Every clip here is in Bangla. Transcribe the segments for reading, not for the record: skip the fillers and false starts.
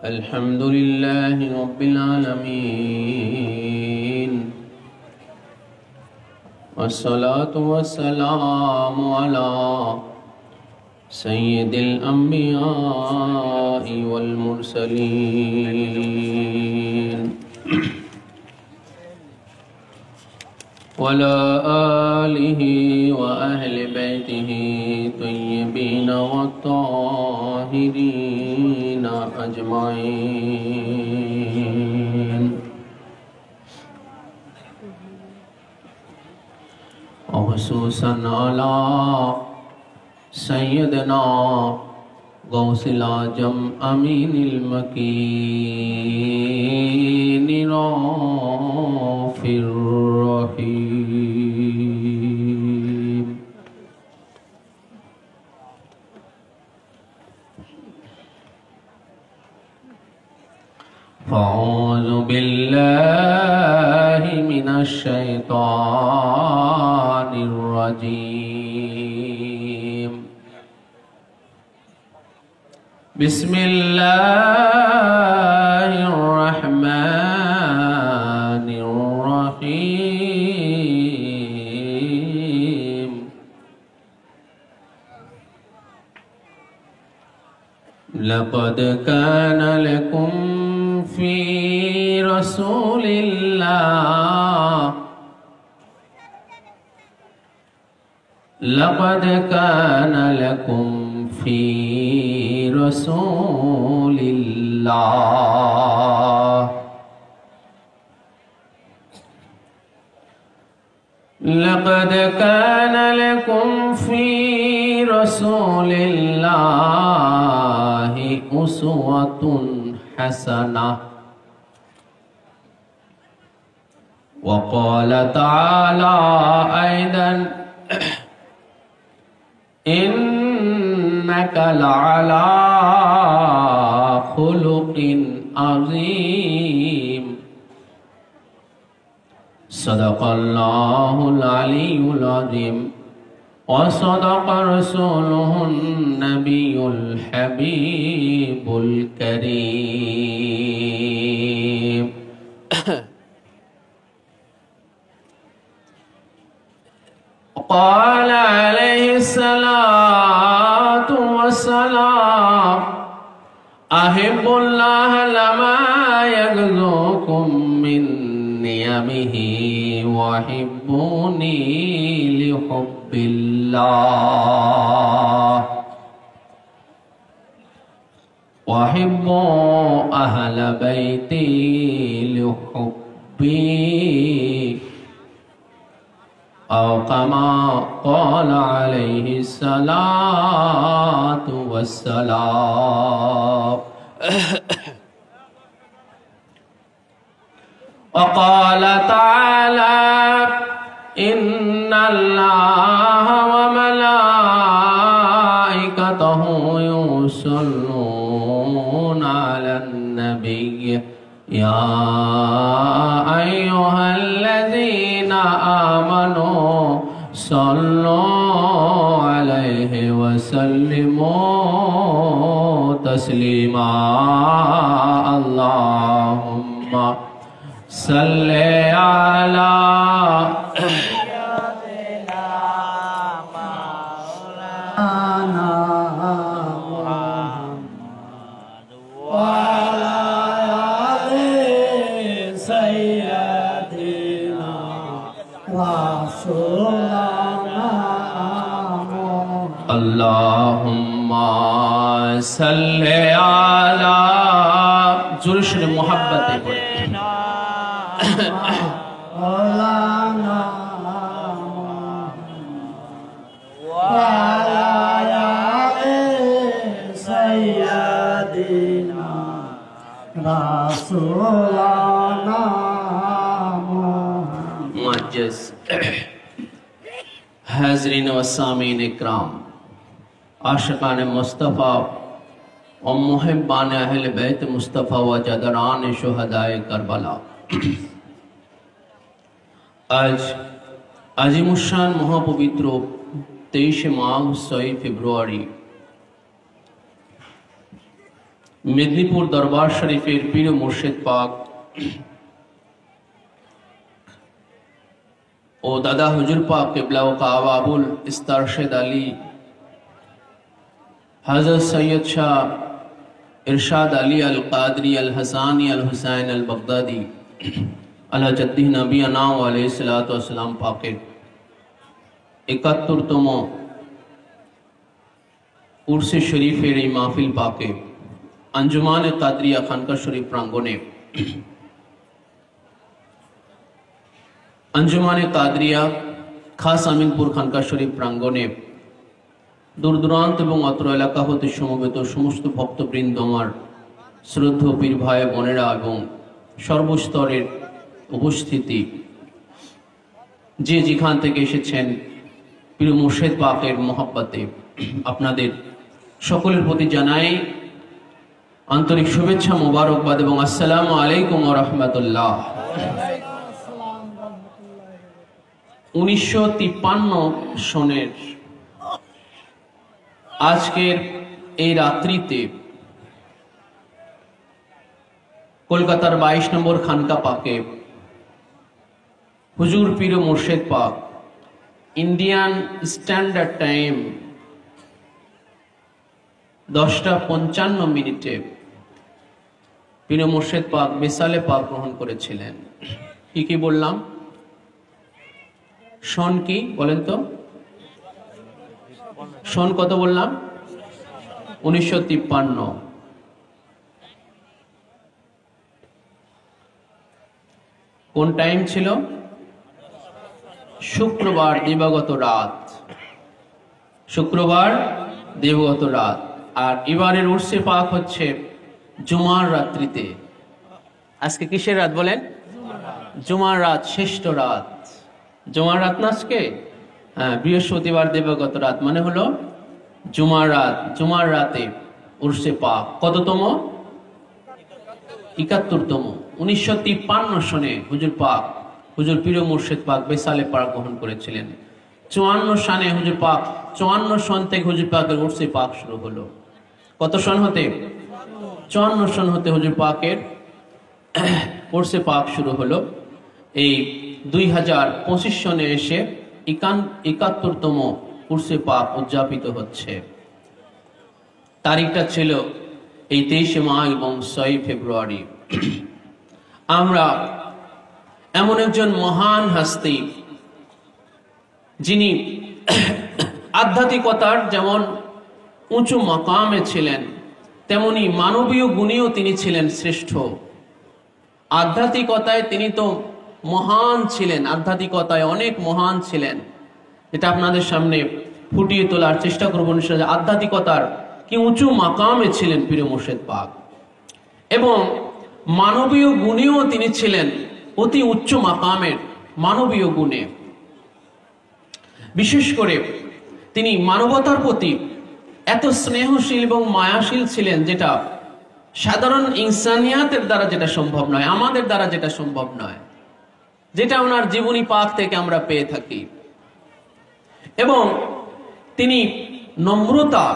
अल्हम्दुलिल्लाहि रब्बिल आलमीन वस्सलातु वस्सलामु अला सय्यिदिल अंबिया'i वल मुरसलीन वला आलिहि व अहलि बैतिहि तय्यिबीन व ताहिरीन अजमाइन। खुसूसन अला सय्यदना गौसिल आजम अमीनिल मकीन रऊफिर रहीम। फ़अऊज़ु बिल्लाहि मिनश शैतानिर रजीम। बिस्मिल्लाहिर्रहमानिर्रहीम। लक़द कान लकुम फ़ी रसूलिल्लाह लक़द कान लकुम फ़ी रसूलिल्लाह लक़द कान लकुम फ़ी रसूलिल्लाहि उस्वतुन हसना। वक़ाल तआला ऐदन इन्नका लअला खुलुक़िन अज़ीम। सदक़ल्लाहुल अलीयुल अज़ीम व सदक़ रसूलुहुन नबियुल हबीबुल करीम। क़ाल अलैहिस्सलातु वस्सलाम अहिब्बुल्लाह लमा यग़ज़ुकुम मिन नियमिही वहिब्बूनी लिहुब्बिल्लाह वहिब्बू अहल बैती लिहुब्बी औ कमा क़ाल अलैहिस्सलातु वस्सलाम। वक़ाल तआला इन्नल्लाह व मलाइकतहु युसल्लूना अलन नबिय्य या अय्युहल्लज़ीना आमनू सल्लू अलैहि वसल्लिमू तस्लीमा। अल्लाहुम्मा सल्ले अला अल्लाहुम्मा सल्ले अला जुल्शन मोहब्बत मुअज्जज़ हाज़रीन व सामीन इकराम, आशिक़ान मुस्तफ़ा और मुहिब्बान अहल बैत मुस्तफ़ा व जदरान शुहदाए करबला, आज আজিমুশান মহাপবিত্র 23 মাঘ 6 ফেব্রুয়ারি মেদিনীপুর দরবার শরীফের পীর মুর্শিদ পাক ও দাদা হুজুর পাক কিবলা ও কাবা আবুল ইস্তারশেদ আলী हज़रत सैयद शाह इरशाद अली अल कादरी अल हसानी अल हुसैन अल बगदादी अला जद्दी नबी अनाम अलैहिस्सलातु वस्सलाम पाके 71तम उर्से शरीफेर এই মাহফিল পাকে अंजुमान कादरिया खानका शरीफ प्रांगणे अंजुमान कादरिया खास आमीनपुर खानका शरीफ प्रांगणे दूर दूरान्त এবং অত্র এলাকা হতে সমবেত সমস্ত ভক্তবৃন্দ আমার শ্রদ্ধেয় পীর ভাই বোনেরা এবং সর্বস্তরের উপস্থিতি যে যেখান থেকে এসেছেন পীর মুর্শিদ পাকের মহব্বতে আপনাদের সকলের প্রতি জানাই আন্তরিক শুভেচ্ছা মোবারকবাদ এবং আসসালামু আলাইকুম ওয়া রাহমাতুল্লাহ। 1953 সনের আজকের এই রাত্রিতে কলকাতার 22 নম্বর খানকা পাকে হুজুর পীর মুর্শিদ পাক ইন্ডিয়ান স্ট্যান্ডার্ড টাইম 10:55 পীর মুর্শিদ পাক বিসালে পাক গ্রহণ করেছিলেন। কি বললাম? সন কি বলেন তো? সন কত বললাম? 1953। কোন টাইম ছিল? শুক্রবার দিবাগত রাত, শুক্রবার দিবাগত রাত। আর এবারের উর্সে পাক হচ্ছে জুমার রাত্রিতে। আজকে কিসের রাত বলেন? জুমার রাত, শ্রেষ্ঠ রাত। জুমার রাত না আজকে? হ্যাঁ, বৃহস্পতিবার দিবাগত রাত মানে হলো জুমার রাত। জুমার রাতে উর্সে পাক কততম? 71তম। 1953 সনে হুজুর পাক হুজুর পীর মুর্শিদ পাক বেসালে পাক গ্রহণ করেছিলেন। 54 সনে হুজুর পাক 54 সন থেকে হুজুর পাকের উর্সে পাক শুরু হলো। কত সন হতে? 54 সন হতে হুজুর পাকের উর্সে পাক শুরু হলো। এই 2025 সনে এসে 71তম উর্সে পাক উদযাপিত হচ্ছে। তারিখটা ছিল এই 23 মার্চ এবং 6 ফেব্রুয়ারি। আমরা এমন একজন মহান হস্তি যিনি আধ্যাত্মিকতার যেমন উঁচু মাকামে ছিলেন তেমনি মানবীয় গুণেও তিনি ছিলেন শ্রেষ্ঠ। আধ্যাত্মিকতায় তিনি তো মহান ছিলেন, আধ্যাত্মিকতায় অনেক মহান ছিলেন, যেটা আপনাদের সামনে ফুটিয়ে তোলার চেষ্টা করব। আধ্যাত্মিকতার কি উঁচু মাকামে ছিলেন পীর মুর্শিদ পাক, এবং মানবীয় গুণেও তিনি ছিলেন অতি উচ্চ মাকামের। মানবীয় গুণে বিশেষ করে তিনি মানবতার প্রতি এত স্নেহশীল এবং মায়াশীল ছিলেন, যেটা সাধারণ ইনসানিয়াতের দ্বারা যেটা সম্ভব নয়, আমাদের দ্বারা যেটা সম্ভব নয়, যেটা ওনার জীবনী পাক থেকে আমরা পেয়ে থাকি। এবং তিনি নম্রতা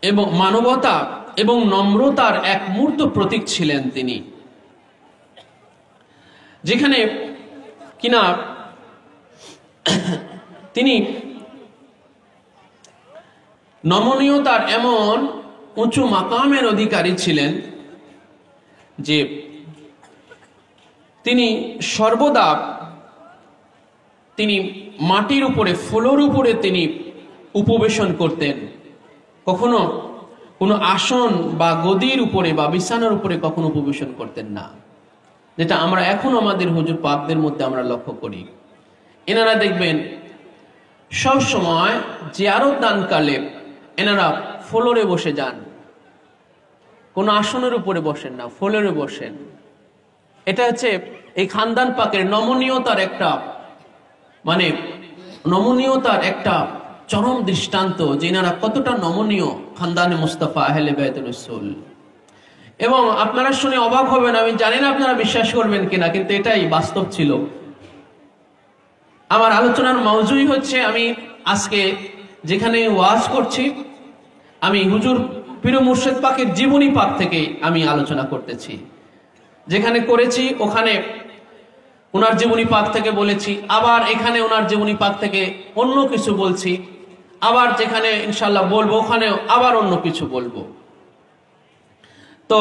এবং মানবতা এবং নম্রতার এক মূর্ত প্রতীক ছিলেন তিনি, যেখানে কিনা তিনি নমনীয়তার এমন উঁচু মাকামের অধিকারী ছিলেন যে তিনি সর্বদা তিনি মাটির উপরে, ফ্লোর উপরে তিনি উপবেশন করতেন। কখনো কোনো আসন বা গদির উপরে বা বিছানার উপরে কখনো উপবেশন করতেন না, যেটা আমরা এখন আমাদের হুজুর পাকদের মধ্যে আমরা লক্ষ্য করি। এনারা দেখবেন সব সময় জিয়ারত দানকালে এনারা ফ্লোরে বসে যান, কোনো আসনের উপরে বসেন না, ফ্লোরে বসেন। এটা হচ্ছে এই খানদান পাকের নমনীয়তার একটা নমনীয়তার একটা চরম দৃষ্টান্ত, যে এনারা কতটা নমনীয় খানদানে মুস্তাফা আহলে বাইত রাসূল। এবং আপনারা শুনে অবাক হবেন, আমি জানি না আপনারা বিশ্বাস করবেন কিনা, কিন্তু এটাই বাস্তব ছিল। আমার আলোচনার মওজুই হচ্ছে, আমি আজকে যেখানে ওয়াজ করছি, আমি হুজুর পীর মুর্শিদ পাকের জীবনী পাক থেকে আমি আলোচনা করতেছি। যেখানে করেছি ওখানে ওনার জীবনী পাক থেকে বলেছি, আবার এখানে ওনার জীবনী পাক থেকে অন্য কিছু বলছি, আবার যেখানে ইনশাল্লাহ বলবো ওখানে আবার অন্য কিছু বলবো। তো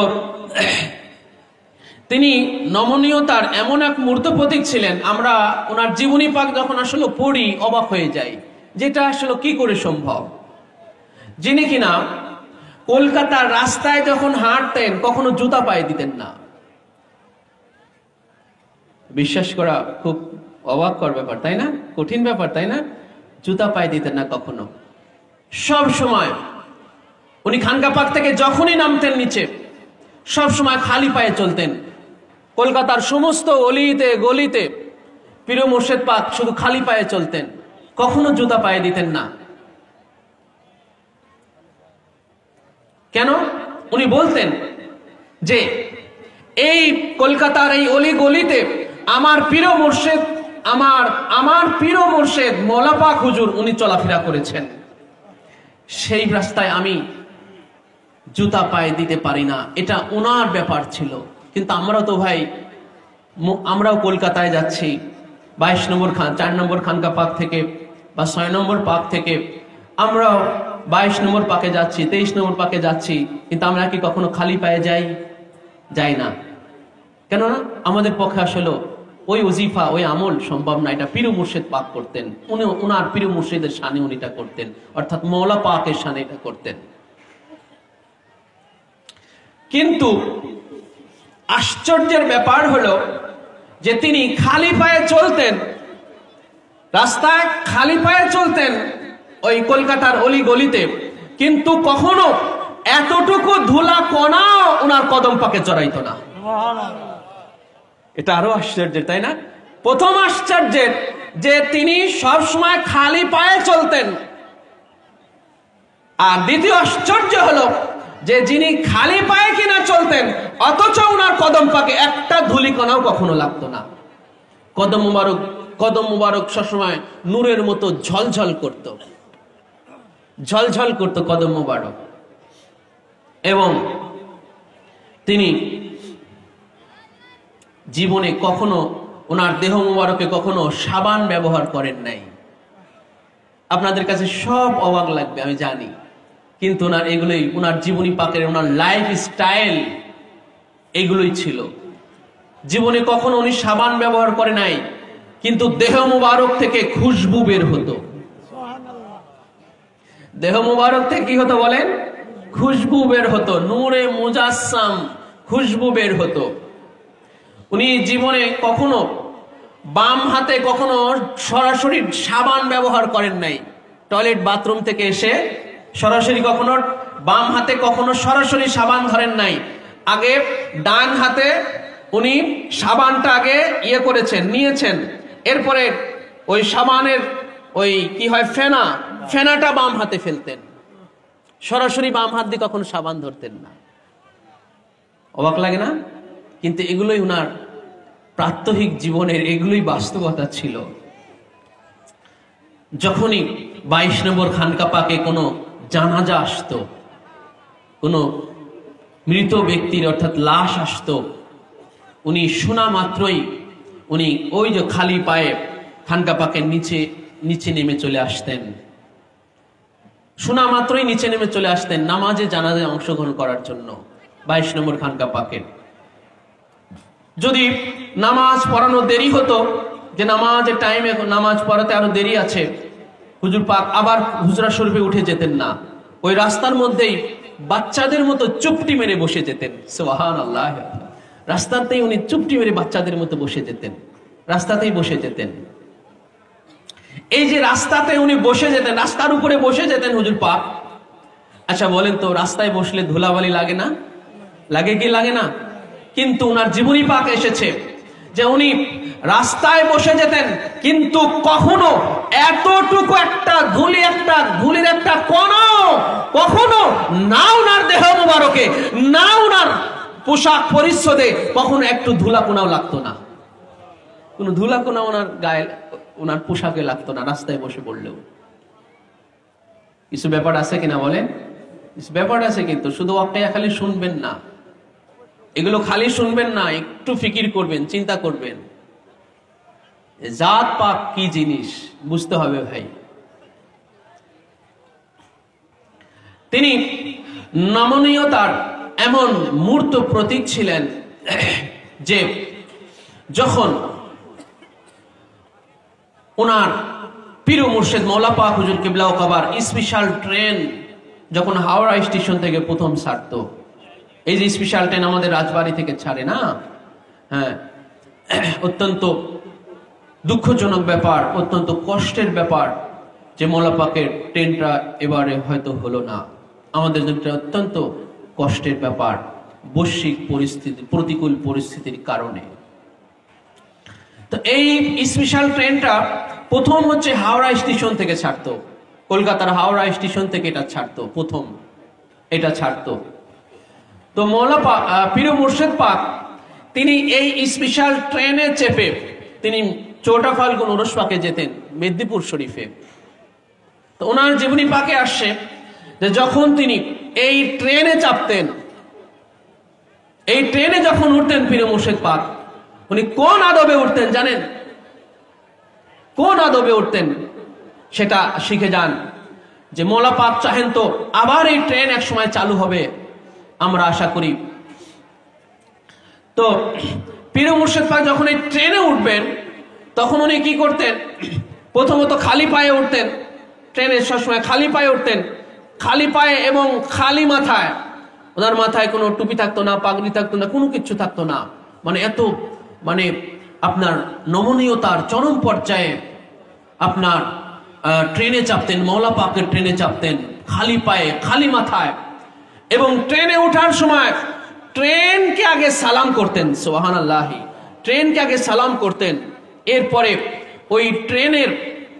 তিনি নমনীয়তার এমন এক মূর্ত প্রতীক ছিলেন, আমরা ওনার জীবনী পাক যখন আসলে পড়ি অবাক হয়ে যাই, যেটা আসলে কি করে সম্ভব। যিনি কিনা কলকাতার রাস্তায় যখন হাঁটতেন কখনো জুতা পায়ে দিতেন না। বিশ্বাস করা খুব অবাককর ব্যাপার, তাই না? কঠিন ব্যাপার, তাই না? জুতা পায়ে দিতেন না কখনো। সব সময় উনি খানকা পাক থেকে যখনই নামতেন নিচে সব সময় খালি পায়ে চলতেন। কলকাতার সমস্ত অলিতে গলিতে পীর মুর্শিদ পাক শুধু খালি পায়ে চলতেন, কখনো জুতা পায়ে দিতেন না। কেন? উনি বলতেন যে এই কলকাতার এই অলি গলিতে আমার পীর মুর্শিদ আমার পীর মুর্শিদ মৌলা পাক হুজুর উনি চলাফেরা করেছেন, সেই রাস্তায় আমি জুতা পায়ে দিতে পারি না। এটা ওনার ব্যাপার ছিল। কিন্তু আমরা তো ভাই, আমরাও কলকাতায় যাচ্ছি 22 নম্বর 4 নম্বর খানকা পাক থেকে বা 6 নম্বর পাক থেকে, আমরাও 22 নম্বর পাকে যাচ্ছি, 23 নম্বর পাকে যাচ্ছি, কিন্তু আমরা কি কখনো খালি পায়ে যাই না? কেননা আমাদের পক্ষে আসলে ওই ওজিফা ওই আমল সম্ভব না। এটা পীর মুর্শিদ পাক করতেন, উনি ওনার পীর মুর্শিদের শানে উনি এটা করতেন, অর্থাৎ মৌলা পাকের শানে এটা করতেন। কিন্তু আশ্চর্যের ব্যাপার হলো যে তিনি খালি পায়ে চলতেন, রাস্তায় খালি পায়ে চলতেন ওই কলকাতার অলি গলিতে, কিন্তু কখনো এতটুকু ধুলা কণাও ওনার কদম পাকে চড়াইতো না। এটা আরো আশ্চর্যের, তাই না? প্রথম আশ্চর্যের যে তিনি সব সময় খালি পায়ে চলতেন, আর দ্বিতীয় আশ্চর্য হলো যে যিনি খালি পায়ে কিনা চলতেন অথচ ওনার কদম পাকে একটা ধুলিকণাও কখনো লাগতো না। কদম মুবারক সবসময় নূরের মতো ঝলঝল করত, ঝলঝল করত কদম মুবারক। এবং তিনি জীবনে কখনো ওনার দেহ মুবারকে কখনো সাবান ব্যবহার করেন নাই। আপনাদের কাছে সব অবাক লাগবে আমি জানি, কিন্তু ওনার এগুলোই, ওনার জীবনী পাকের ওনার লাইফ স্টাইল এগুলোই ছিল। জীবনে কখনো উনি সাবান ব্যবহার করে নাই, কিন্তু দেহ মুবারক থেকে খুশবু বের হতো। দেহ মুবারক থেকে কি হতো বলেন? খুশবু বের হতো, নূরে মুজাসসাম খুশবু বের হতো। উনি জীবনে কখনো বাম হাতে কখনো সরাসরি সাবান ব্যবহার করেন নাই। টয়লেট বাথরুম থেকে এসে সরাসরি কখনো বাম হাতে কখনো সরাসরি সাবান ধরেন নাই। আগে ডান হাতে উনি সাবানটা আগে নিয়েছেন, এরপরে ওই সাবানের ওই কি হয় ফেনাটা বাম হাতে ফেলতেন, সরাসরি বাম হাত দিয়ে কখনো সাবান ধরতেন না। অবাক লাগে না? কিন্তু এগুলোই উনার প্রাত্যহিক জীবনের, এগুলোই বাস্তবতা ছিল। যখনই 22 নম্বর খানকা পাকে কোনো জানাজা আসতো, কোনো মৃত ব্যক্তির অর্থাৎ লাশ আসতো, উনি শোনা মাত্রই উনি ওই যে খালি পায়ে খানকা পাকের নিচে নেমে চলে আসতেন। শোনা মাত্রই নিচে নেমে চলে আসতেন নামাজে জানাজায় অংশগ্রহণ করার জন্য 22 নম্বর খানকা পাকে। যদি নামাজ পড়ানো দেরি হতো, যে নামাজের টাইমে নামাজ পড়াতে আরো দেরি আছে, হুজুর পাক আবার হুজরা শরীফে উঠে যেতেন না, ওই রাস্তার মধ্যেই বাচ্চাদের মতো চুপটি মেরে বসে যেতেন। সুবহানাল্লাহ। রাস্তাতেই উনি চুপটি মেরে বাচ্চাদের মতো বসে যেতেন, রাস্তাতেই বসে যেতেন। এই যে রাস্তাতে উনি বসে যেতেন, রাস্তার উপরে বসে যেতেন হুজুর পাক। আচ্ছা বলেন তো, রাস্তায় বসলে ধুলাবালি লাগে না? লাগে কি লাগে না? কিন্তু উনার জীবনী পাক এসেছে যে উনি রাস্তায় বসে যেতেন, কিন্তু কখনো এতটুকু একটা ধুলির একটা কণা কখনো না উনার দেহ মুবারকে, না উনার পোশাক পরিচ্ছদে কখনো একটু ধুলাকোনাও লাগতো না। কোন ধুলাকোনা ওনার গায়ে, ওনার পোশাকে লাগতো না রাস্তায় বসে পড়লেও। কিছু ব্যাপার আছে কিনা বলেন? ব্যাপার আছে, কিন্তু শুধু ওয়াকিয়া খালি শুনবেন না, এগুলো খালি শুনবেন না, একটু ফিকির করবেন, চিন্তা করবেন। জাত পাক কি জিনিস বুঝতে হবে ভাই। তিনি নমনীয়তার এমন মূর্ত প্রতীক ছিলেন যে যখন ওনার পীর মুর্শিদ মাওলা পাক হুজুর কিবলা ও কাবার স্পেশাল ট্রেন যখন হাওড়া স্টেশন থেকে প্রথম ছাড়তো, এই যে স্পেশাল ট্রেন আমাদের রাজবাড়ি থেকে ছাড়ে না, হ্যাঁ, অত্যন্ত দুঃখজনক ব্যাপার, অত্যন্ত কষ্টের ব্যাপার যে মাওলা পাকের ট্রেনটা এবারে হয়তো হলো না। আমাদের জন্য অত্যন্ত কষ্টের ব্যাপার, বৈশ্বিক পরিস্থিতি, প্রতিকূল পরিস্থিতির কারণে। তো এই স্পেশাল ট্রেনটা প্রথম হচ্ছে হাওড়া স্টেশন থেকে ছাড়তো, কলকাতার হাওড়া স্টেশন থেকে এটা ছাড়তো, প্রথম এটা ছাড়তো। তো মাওলা পাক পীর মুর্শিদ পাক তিনি এই স্পেশাল ট্রেনে চেপে তিনি চৌঠা ফাল্গুন উরুস পাকে যেতেন, মেদিনীপুর শরীফে। তো ওনার জীবনী পাকে আসছে যে যখন তিনি এই ট্রেনে চাপতেন, এই ট্রেনে যখন উঠতেন পীর মুর্শিদ পাক, উনি কোন আদবে উঠতেন জানেন? কোন আদবে উঠতেন সেটা শিখে যান। যে মাওলা পাক চাহেন তো আবার এই ট্রেন এক সময় চালু হবে, আমরা আশা করি। তো পীর মুর্শিদ পাক যখন এই ট্রেনে উঠবেন তখন উনি কি করতেন? প্রথমত খালি পায়ে উঠতেন, ট্রেনে সবসময় খালি পায়ে উঠতেন, খালি পায়ে এবং খালি মাথায়। ওনার মাথায় কোনো টুপি থাকতো না, পাগড়ি থাকতো না, কোনো কিছু থাকতো না। মানে এত মানে আপনার নমনীয়তার চরম পর্যায়ে আপনার ট্রেনে চাপতেন, মাওলা পাকের ট্রেনে চাপতেন খালি পায়ে খালি মাথায়। এবং ট্রেনে ওঠার সময় ট্রেনকে আগে সালাম করতেন, সুবহানাল্লাহ, ট্রেনকে আগে সালাম করতেন। এরপরে ওই ট্রেনের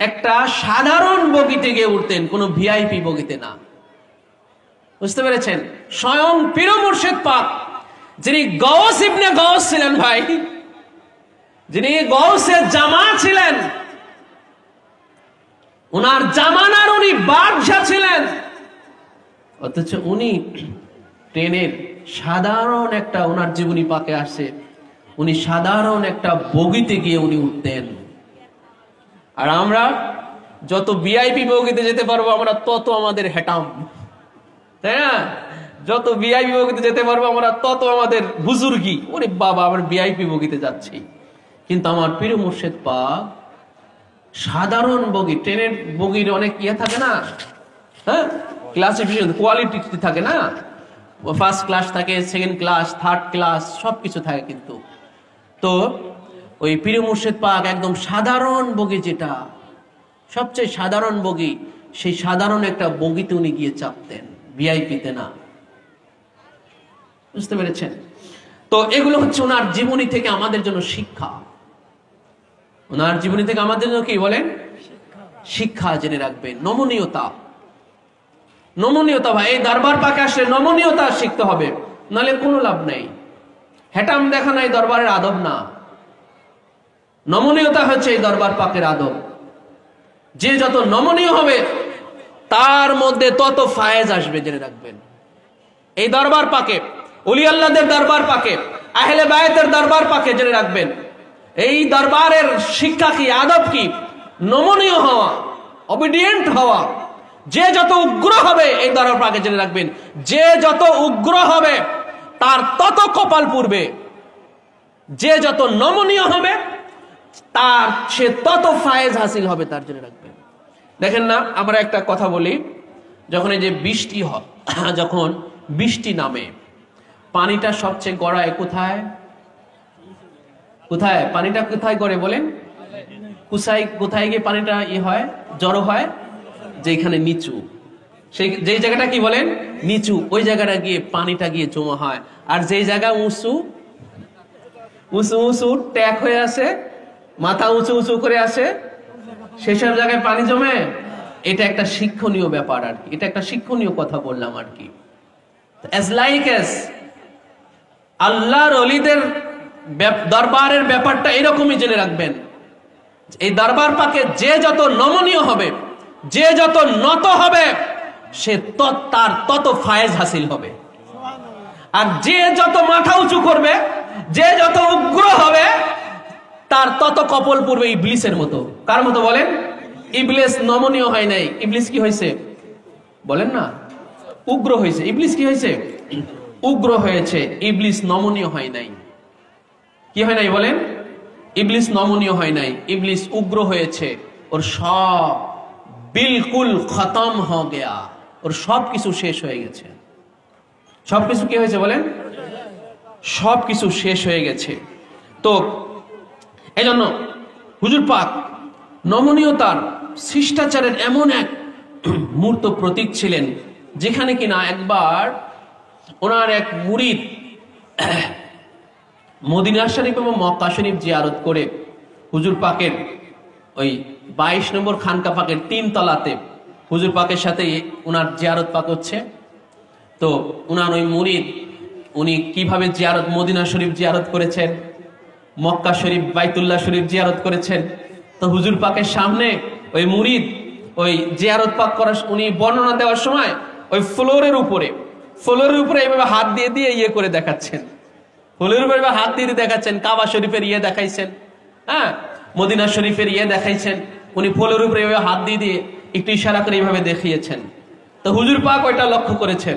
একটা সাধারণ বগিতে গিয়ে উঠতেন, কোনো ভিআইপি বগিতে না। বুঝতে পেরেছেন? স্বয়ং পীর মুর্শিদ পাক যিনি গৌস ইবনে গৌস ছিলেন ভাই, যিনি গৌসের জামা ছিলেন, উনার জামানার উনি বাদশা ছিলেন, অথচ উনি ট্রেনের সাধারণ একটা, ওনার জীবনী পাকে আসে, উনি সাধারণ একটা বগিতে গিয়ে উনি উঠতেন। আর আমরা যত ভিআইপি বগিতে যেতে পারবো আমরা তত আমাদের হেটাম, তাই না? যত ভিআইপি বগিতে যেতে পারবো আমরা তত আমাদের বুজুর্গি, ওরে বাবা আমরা ভিআইপি বগিতে যাচ্ছি। কিন্তু আমার পীর মুর্শিদ পাক সাধারণ বগি, ট্রেনের বগির অনেক ইয়ে থাকে না, হ্যাঁ, ক্লাসিফিকেশন কোয়ালিটি থাকে না, ফার্স্ট ক্লাস থাকে, সেকেন্ড ক্লাস, থার্ড ক্লাস, সবকিছু থাকে। কিন্তু তো ওই পীর মুর্শিদ পাক একদম সাধারণ বগি, যেটা সবচেয়ে সাধারণ বগি, সেই সাধারণ একটা বগিতে উনি গিয়ে চাপতেন, ভিআইপিতে না। বুঝতে পেরেছেন? তো এগুলো হচ্ছে ওনার জীবনী থেকে আমাদের জন্য শিক্ষা। ওনার জীবনী থেকে আমাদের জন্য কি বলেন? শিক্ষা জেনে রাখবেন। নমনীয়তা, নমনীয়তা ভাই, এই দরবার পাকে আসলে নমনীয়তা শিখতে হবে, নাহলে কোনো লাভ নেই। হেটাম দেখা নাই দরবারের আদব না, নমনীয়তা হচ্ছে এই দরবার পাকের আদব। যে যত নমনীয় হবে তার মধ্যে তত ফায়েজ আসবে, জেনে রাখবেন। এই দরবার পাকে, ওলি আল্লাহদের দরবার পাকে, আহলে বায়াতের দরবার পাকে জেনে রাখবেন এই দরবারের শিক্ষা কি, আদব কি? নমনীয় হওয়া, অবিডিয়েন্ট হওয়া। যে যত উগ্র হবে এই দরবার পাকে জেনে রাখবেন, যে যত উগ্র হবে তার তত কপাল পুড়বে, যে যত নমনীয় হবে তার সে তত ফায়েজ হাসিল হবে, তার জন্য রাখবেন। দেখেন না, আমরা একটা কথা বলি, যখন এই যে বৃষ্টি হয়, যখন বৃষ্টি নামে পানিটা সবচেয়ে গড়ায় কোথায়? কোথায় পানিটা কোথায় গড়ে বলেন? কোথায় গিয়ে পানিটা হয়, জড়ো হয়? যেখানে নিচু, সেই যেই জায়গাটা কি বলেন? নিচু, ওই জায়গাটা গিয়ে পানিটা গিয়ে জমা হয়। আর যেই জায়গা উঁচু উঁচু উঁচু ট্যাক হয়ে আসে, মাথা উঁচু উঁচু করে আসে, সেসব জায়গায় পানি জমে। এটা একটা শিক্ষণীয় ব্যাপার আর কি, এটা একটা শিক্ষণীয় কথা বললাম আর কি। as like as আল্লাহর ওলিদের দরবারের ব্যাপারটা এরকমই জেনে রাখবেন। এই দরবার পাকে যে যত নমনীয় হবে, যে যত নত হবে, সে তার তত ফায়েজ হাসিল হবে। আর যে যত মাথা উঁচু করবে, যে যত উগ্র হবে, তার তত কপল পূর্বে ইবলিসের মতো। কার মতো বলেন? ইবলিস নমনীয় হয় নাই, ইবলিস কি হয়েছে বলেন না? উগ্র হয়েছে। ইবলিস কি হয়েছে? উগ্র হয়েছে। ইবলিস নমনীয় হয় নাই। কি হয় নাই বলেন? ইবলিস নমনীয় হয় নাই, ইবলিস উগ্র হয়েছে। ওর সব বিলকুল খতম হয়ে গেয়া, ওর সবকিছু শেষ হয়ে গেছে। সবকিছু কি হয়েছে বলেন? সবকিছু শেষ হয়ে গেছে। তো এই জন্য হুজুর পাক নমনীয়তার, শিষ্টাচারের এমন এক মূর্ত প্রতীক ছিলেন, যেখানে কিনা একবার ওনার এক মুরিদ মদিনা শরীফ এবং মক্কা শরীফ জিয়ারত করে হুজুর পাকের ওই 22 নম্বর খানকা পাকের 3 তলাতে হুজুর পাকের সাথে ওনার জিয়ারত পাক হচ্ছে। তো ওনার ওই মুরিদ, উনি কিভাবে জিয়ারত, মদিনা শরীফ জিয়ারত করেছেন, মক্কা শরীফ, বাইতুল্লাহ শরীফ জিয়ারত করেছেন। তো হুজুর পাকের সামনে ওই মুরিদ ওই জিয়ারত পাক করার, উনি বর্ণনা দেওয়ার সময় ওই ফ্লোরের উপরে এইভাবে হাত দিয়ে দিয়ে ইয়ে করে দেখাচ্ছেন, ফ্লোরের উপরে হাত দিয়ে দেখাচ্ছেন। কাবা শরীফের ইয়ে দেখাইছেন, হ্যাঁ, মদিনা শরীফের ইয়ে দেখাইছেন। উনি ফ্লোরের উপরে এইভাবে হাত দিয়ে দিয়ে একটু ইশারা করে এইভাবে দেখিয়েছেন। তো হুজুর পাক ওইটা লক্ষ্য করেছেন।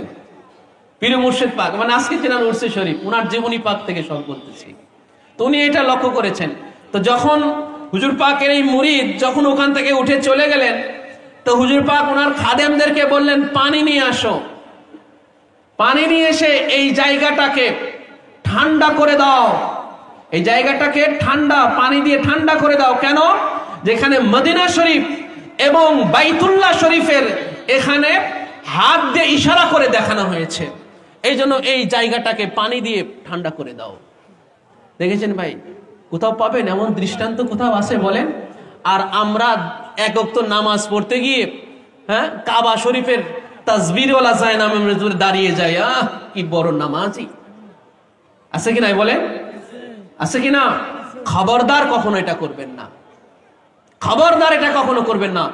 পীর মুর্শিদ পাক, মানে আজকে চেনা উর্সে শরীফ, উনার জীবনী পাক থেকে সব বলতেছি। তো উনি এটা লক্ষ্য করেছেন। তো যখন হুজুর পাকের এই মুরিদ যখন ওখান থেকে উঠে চলে গেলেন, তো হুজুর পাক ওনার খাদেমদেরকে বললেন, পানি নিয়ে আসো, পানি নিয়ে এসে এই জায়গাটাকে ঠান্ডা করে দাও, এই জায়গাটাকে ঠান্ডা পানি দিয়ে ঠান্ডা করে দাও। কেন? যেখানে মদিনা শরীফ এবং বাইতুল্লাহ শরীফের এখানে হাত দিয়ে ইশারা করে দেখানো হয়েছে, এই জন্য এই জায়গাটাকে পানি দিয়ে ঠান্ডা করে দাও। দেখেছেন ভাই, কোথাও পাবেন এমন দৃষ্টান্ত? কোথাও আছে বলেন? আর আমরা এক ওয়াক্ত নামাজ পড়তে গিয়ে, হ্যাঁ, কাবা শরীফের তাসবিরওয়ালা জায়নামাজে আমরা দাঁড়িয়ে যাই, কি বড় নামাজি। আছে কি নাই বলেন? আছে কি না? খবরদার কখনো এটা করবেন না, খবরদার এটা কখনো করবেন না।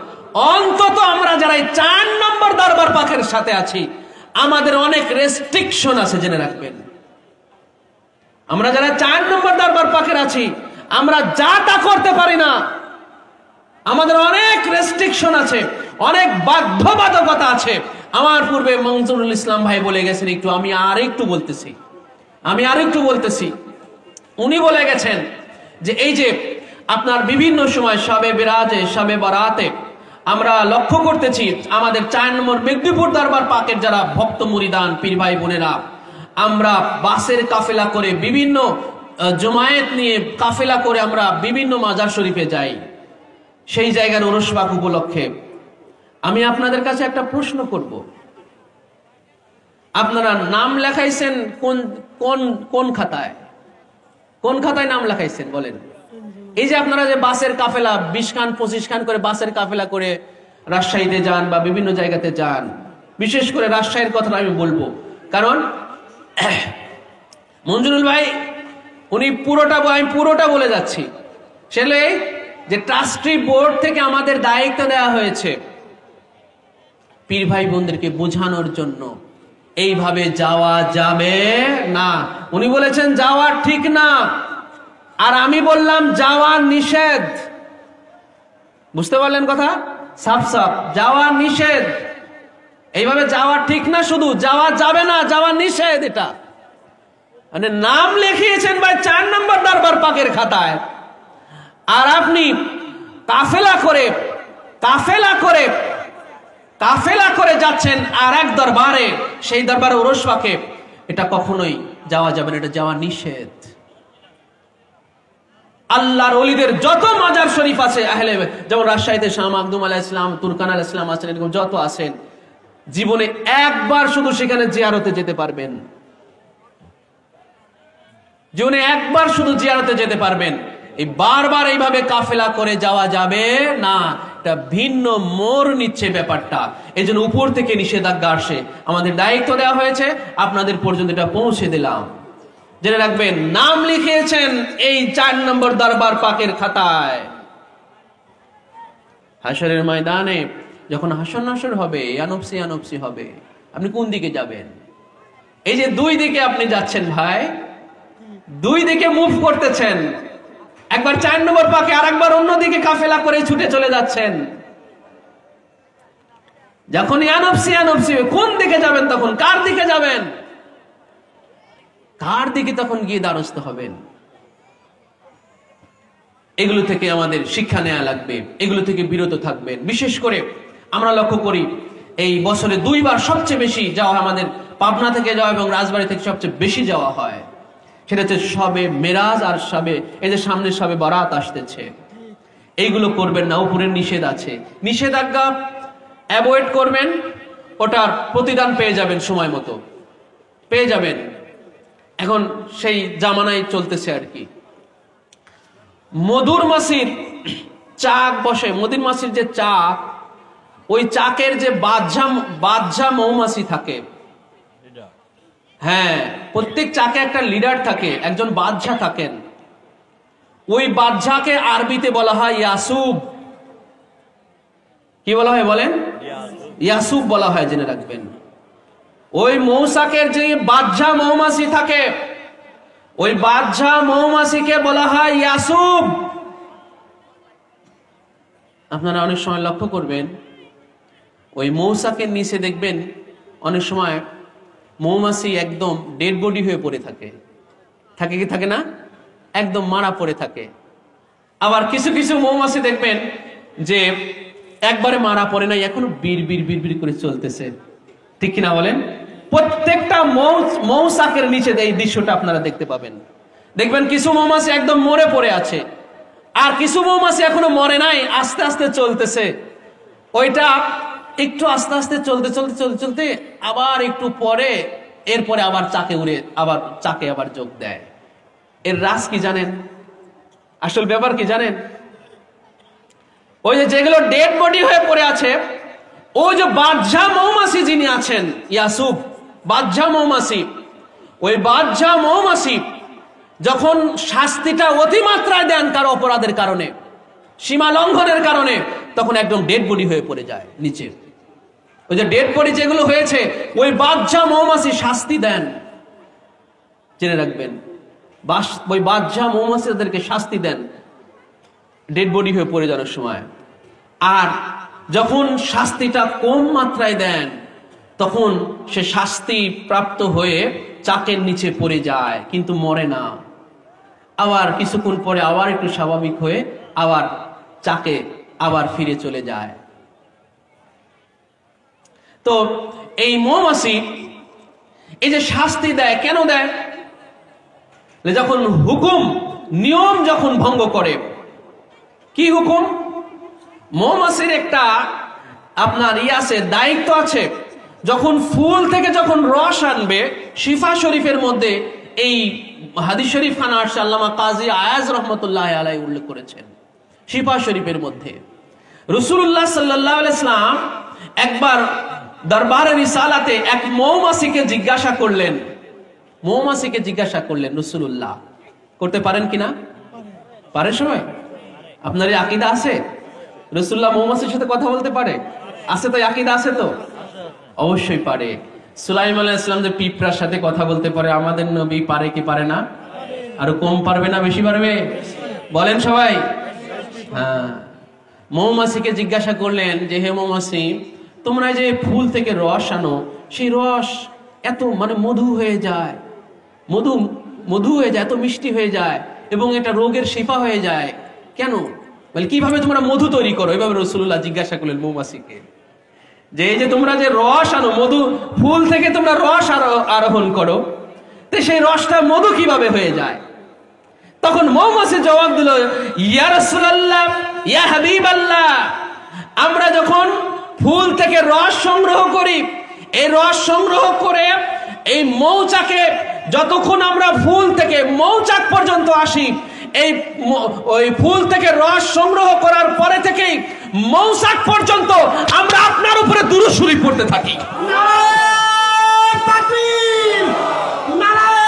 অন্তত আমরা যারা 4 নম্বর দরবার পাকের সাথে আছি, আমাদের অনেক রেস্ট্রিকশন আছে, জেনে রাখবেন। আমরা যারা 4 নম্বর দরবার পাকের আছি, আমরা যা তা করতে পারি না। আমাদের অনেক রেস্ট্রিকশন আছে, অনেক বাধ্যবাধকতা আছে। আমার পূর্বে মনজুরুল ইসলাম ভাই বলে গেছেন, আমি আরেকটু বলতেছি। উনি বলে গেছেন যে এই যে আপনার বিভিন্ন সময় শবে বিরাজে, শবে বরাতে আমরা লক্ষ্য করতেছি, আমাদের 4 নম্বর মেদিনীপুর দরবার পাকের যারা ভক্ত মুরিদান পীর ভাই বোনেরা, আমরা বাসের কাফেলা করে, বিভিন্ন জমায়েত নিয়ে কাফেলা করে আমরা বিভিন্ন মাজার শরীফে যাই, সেই জায়গার উরুস পাক উপলক্ষে। আমি আপনাদের কাছে একটা প্রশ্ন করব, আপনারা নাম লেখাইছেন কোন খাতায়? কোন খাতায় নাম লেখাইছেন বলেন? এই যে আপনারা যে বাসের কাফেলা 20 খান 25 খান করে বাসের কাফেলা করে রাজশাহীতে যান বা বিভিন্ন জায়গাতে যান, বিশেষ করে রাজশাহীর কথা আমি বলবো, কারণ মঞ্জুরুল ভাই উনি আমি পুরোটা বলে যাচ্ছি। সেলে যে ট্রাস্টি বোর্ড থেকে আমাদের দায়িত্ব দেওয়া হয়েছে পীর ভাই বোনদেরকে বোঝানোর জন্য, এইভাবে যাওয়া যাবে না। উনি বলেছেন যাওয়া ঠিক না, আর আমি বললাম যাওয়া নিষেধ। বুঝতে পারলেন কথা? সাফ যাওয়া নিষেধ। এইভাবে যাওয়া ঠিক না, শুধু যাওয়া যাবে না, যাওয়া নিষেধ। এটা মানে নাম লিখিয়েছেন ভাই 4 নম্বর দরবার পাকের খাতায়, আর আপনি কাফেলা করে যাচ্ছেন আর এক দরবারে, সেই দরবারে উরুস পাকে। এটা কখনোই যাওয়া যাবে না, এটা যাওয়া নিষেধ। আল্লাহর ওলিদের যত মাজার শরীফ আছে, আহলে, যেমন রাজশাহীতে শাহ মাকদুম আলাইহিস সালাম, তুরকান আলাইহিস সালাম আছেন, এরকম যত আছেন, জীবনে একবার শুধু সেখানে জিয়ারতে যেতে পারবেন, জীবনে একবার শুধু জিয়ারতে যেতে পারবেন। এই বারবার এইভাবে কাফেলা করে যাওয়া যাবে না, এটা ভিন্ন মোড় নিচ্ছে ব্যাপারটা। এই জন্য উপর থেকে নিষেধাজ্ঞা আসে, আমাদের দায়িত্ব দেওয়া হয়েছে, আপনাদের পর্যন্ত এটা পৌঁছে দিলাম। জেনে রাখবেন, নাম লিখিয়েছেন এই 4 নম্বর দরবার পাকের খাতায়। হাশরের ময়দানে যখন হাসর নাসর হবে, ইয়ানফসি ইয়ানফসি হবে, আপনি কোন দিকে যাবেন? এই যে দুই দিকে আপনি যাচ্ছেন ভাই, দুই দিকে মুভ করতেছেন, একবার 4 নম্বর পাকে আর একবার অন্যদিকে কাফেলা করে ছুটে চলে যাচ্ছেন। যখন ইয়ানফসি ইয়ানফসি কোন দিকে যাবেন, তখন কার দিকে যাবেন, কার দিকে তখন গিয়ে দ্বারস্থ হবেন? এগুলো থেকে আমাদের শিক্ষা নেওয়া লাগবে, এগুলো থেকে বিরত থাকবেন। বিশেষ করে আমরা লক্ষ্য করি এই বছরে 2 বার সবচেয়ে বেশি যাওয়া আমাদের পাবনা থেকে যাওয়া এবং রাজবাড়ী থেকে সবচেয়ে বেশি যাওয়া হয়, সেটা হচ্ছে শবে মেরাজ আর শবে, এই যে সামনে শবে বরাত আসতেছে, এইগুলো করবেন না। উপরের নিষেধ আছে, নিষেধাজ্ঞা অ্যাভয়েড করবেন, ওটার প্রতিদান পেয়ে যাবেন, সময় মতো পেয়ে যাবেন। এখন সেই জামানায় চলতেছে আর কি। মধুর মাছির চাক বসে, মধুর মাছির যে চাক, ওই চাকের যে বাদশা মৌমাছি থাকে, হ্যাঁ, প্রত্যেক চাকে একটা লিডার থাকে, একজন বাদশা থাকেন। ওই বাদশাকে আরবিতে বলা হয় ইয়াসুব। কি বলা হয় বলেন? ইয়াসুব বলা হয়, জেনে রাখবেন। ওই মৌচাকের যে বাদশা মৌমাছি থাকে, ওই বাদশা মৌমাছিকে বলা হয় ইয়াসুব। আপনারা অনেক সময় লক্ষ্য করবেন, ওই মৌচাকের নিচে দেখবেন অনেক সময় মৌমাছি একদম ডেড বডি হয়ে পড়ে থাকে, থাকে কি থাকে না, একদম মারা পড়ে থাকে। আবার কিছু কিছু মৌমাছি দেখবেন যে একবারে মারা পড়ে নাই, এখনো বীর বীর বীর বীর করে চলতেছে, ঠিক কিনা বলেন? প্রত্যেকটা মৌচাকের নিচে এই দৃশ্যটা আপনারা দেখতে পাবেন। দেখবেন কিছু মৌমাছি একদম মরে পড়ে আছে, আর কিছু মৌমাছি এখনো মরে নাই, আস্তে আস্তে চলতেছে। ওইটা একটু আস্তে আস্তে চলতে চলতে চলতে চলতে আবার একটু পরে, এরপরে আবার চাকে উড়ে আবার চাকে আবার যোগ দেয়। এর রাজ কি জানেন? আসল ব্যাপার কি জানেন? ওই যে যেগুলো ডেড বডি হয়ে পড়ে আছে, ওই যে বাদশা মৌমাছি যিনি আছেন ইয়াসুব, বাদশা মৌমাছি, ওই বাদশা মৌমাছি যখন শাস্তিটা অতিমাত্রায় দেন কারো অপরাধের কারণে, সীমা লঙ্ঘনের কারণে, তখন একদম ডেড বডি হয়ে পড়ে যায় নিচে। ওই যে ডেড বডি যেগুলো হয়েছে, ওই বাদশা মৌমাছি শাস্তি দেন, জেনে রাখবেন। ওই বাদশা মৌমাছিদেরকে শাস্তি দেন ডেড বডি হয়ে পড়ে যাওয়ার সময়। আর যখন শাস্তিটা কম মাত্রায় দেন, তখন সে শাস্তি প্রাপ্ত হয়ে চাকের নিচে পড়ে যায়, কিন্তু মরে না। আবার কিছুক্ষণ পরে আবার একটু স্বাভাবিক হয়ে আবার চাকে আবার ফিরে চলে যায়। তো এই মৌমাছি এই যে শাস্তি দেয়, কেন দেয়? যখন হুকুম নিয়ম যখন ভঙ্গ করে। কি হুকুম? মৌমাছির একটা আপনার আছে, দায়িত্ব আছে। যখন ফুল থেকে যখন রস আনবে, শিফা শরীফের মধ্যে এই হাদিস শরীফ খানা আসছে, আল্লামা কাজী আয়াজ রহমতুল্লাহ আলাইহি উল্লেখ করেছেন শিফা শরীফের মধ্যে। রাসূলুল্লাহ সাল্লাল্লাহু আলাইহি ওয়াসাল্লাম একবার দরবারে রিসালাতে এক মৌমাছিকে জিজ্ঞাসা করলেন, মৌমাছিকে জিজ্ঞাসা করলেন রাসূলুল্লাহ, করতে পারেন কিনা? পারে সবাই? আপনার এই আকীদা আছে রাসূলুল্লাহ মৌমাছির সাথে কথা বলতে পারে? আছে তো, আকীদা আছে তো? অবশ্যই পারে। সুলাইমান আলাইহিস সালাম যে পিঁপড়ার সাথে কথা বলতে পারে, আমাদের নবী পারে কি পারে না? আরো কম পারবে না বেশি পারবে? বলেন সবাই। হ্যাঁ, মৌমাছিকে জিজ্ঞাসা করলেন যে হে মৌমাছি, তোমরা যে ফুল থেকে রস আনো, সেই রস এত মানে মধু হয়ে যায়, মধু হয়ে যায়, এত মিষ্টি হয়ে যায়, এবং এটা রোগের শিফা হয়ে যায়, কেন? বলে কিভাবে তোমরা মধু তৈরি করো? এভাবে রাসূলুল্লাহ জিজ্ঞাসা করলেন মৌমাছিকে, যে এই যে তোমরা যে রস আনো, মধু ফুল থেকে তোমরা রস আরোহণ করো, তো সেই রসটা মধু কিভাবে হয়ে যায়? তখন মৌমাছি জবাব দিল, ইয়া রাসূলুল্লাহ, ইয়া হাবিবাল্লাহ, আমরা যখন ফুল থেকে রস সংগ্রহ করি, এই রস সংগ্রহ করে এই মৌচাকে, যতক্ষণ আমরা ফুল থেকে মৌচাক পর্যন্ত আসি, ওই ফুল থেকে রস সংগ্রহ করার পরে থেকেই মৌচাক পর্যন্ত আমরা আপনার উপরে দুরূদ শরীফ পড়তে থাকি। নারায়ে তাকবীর, নারায়ে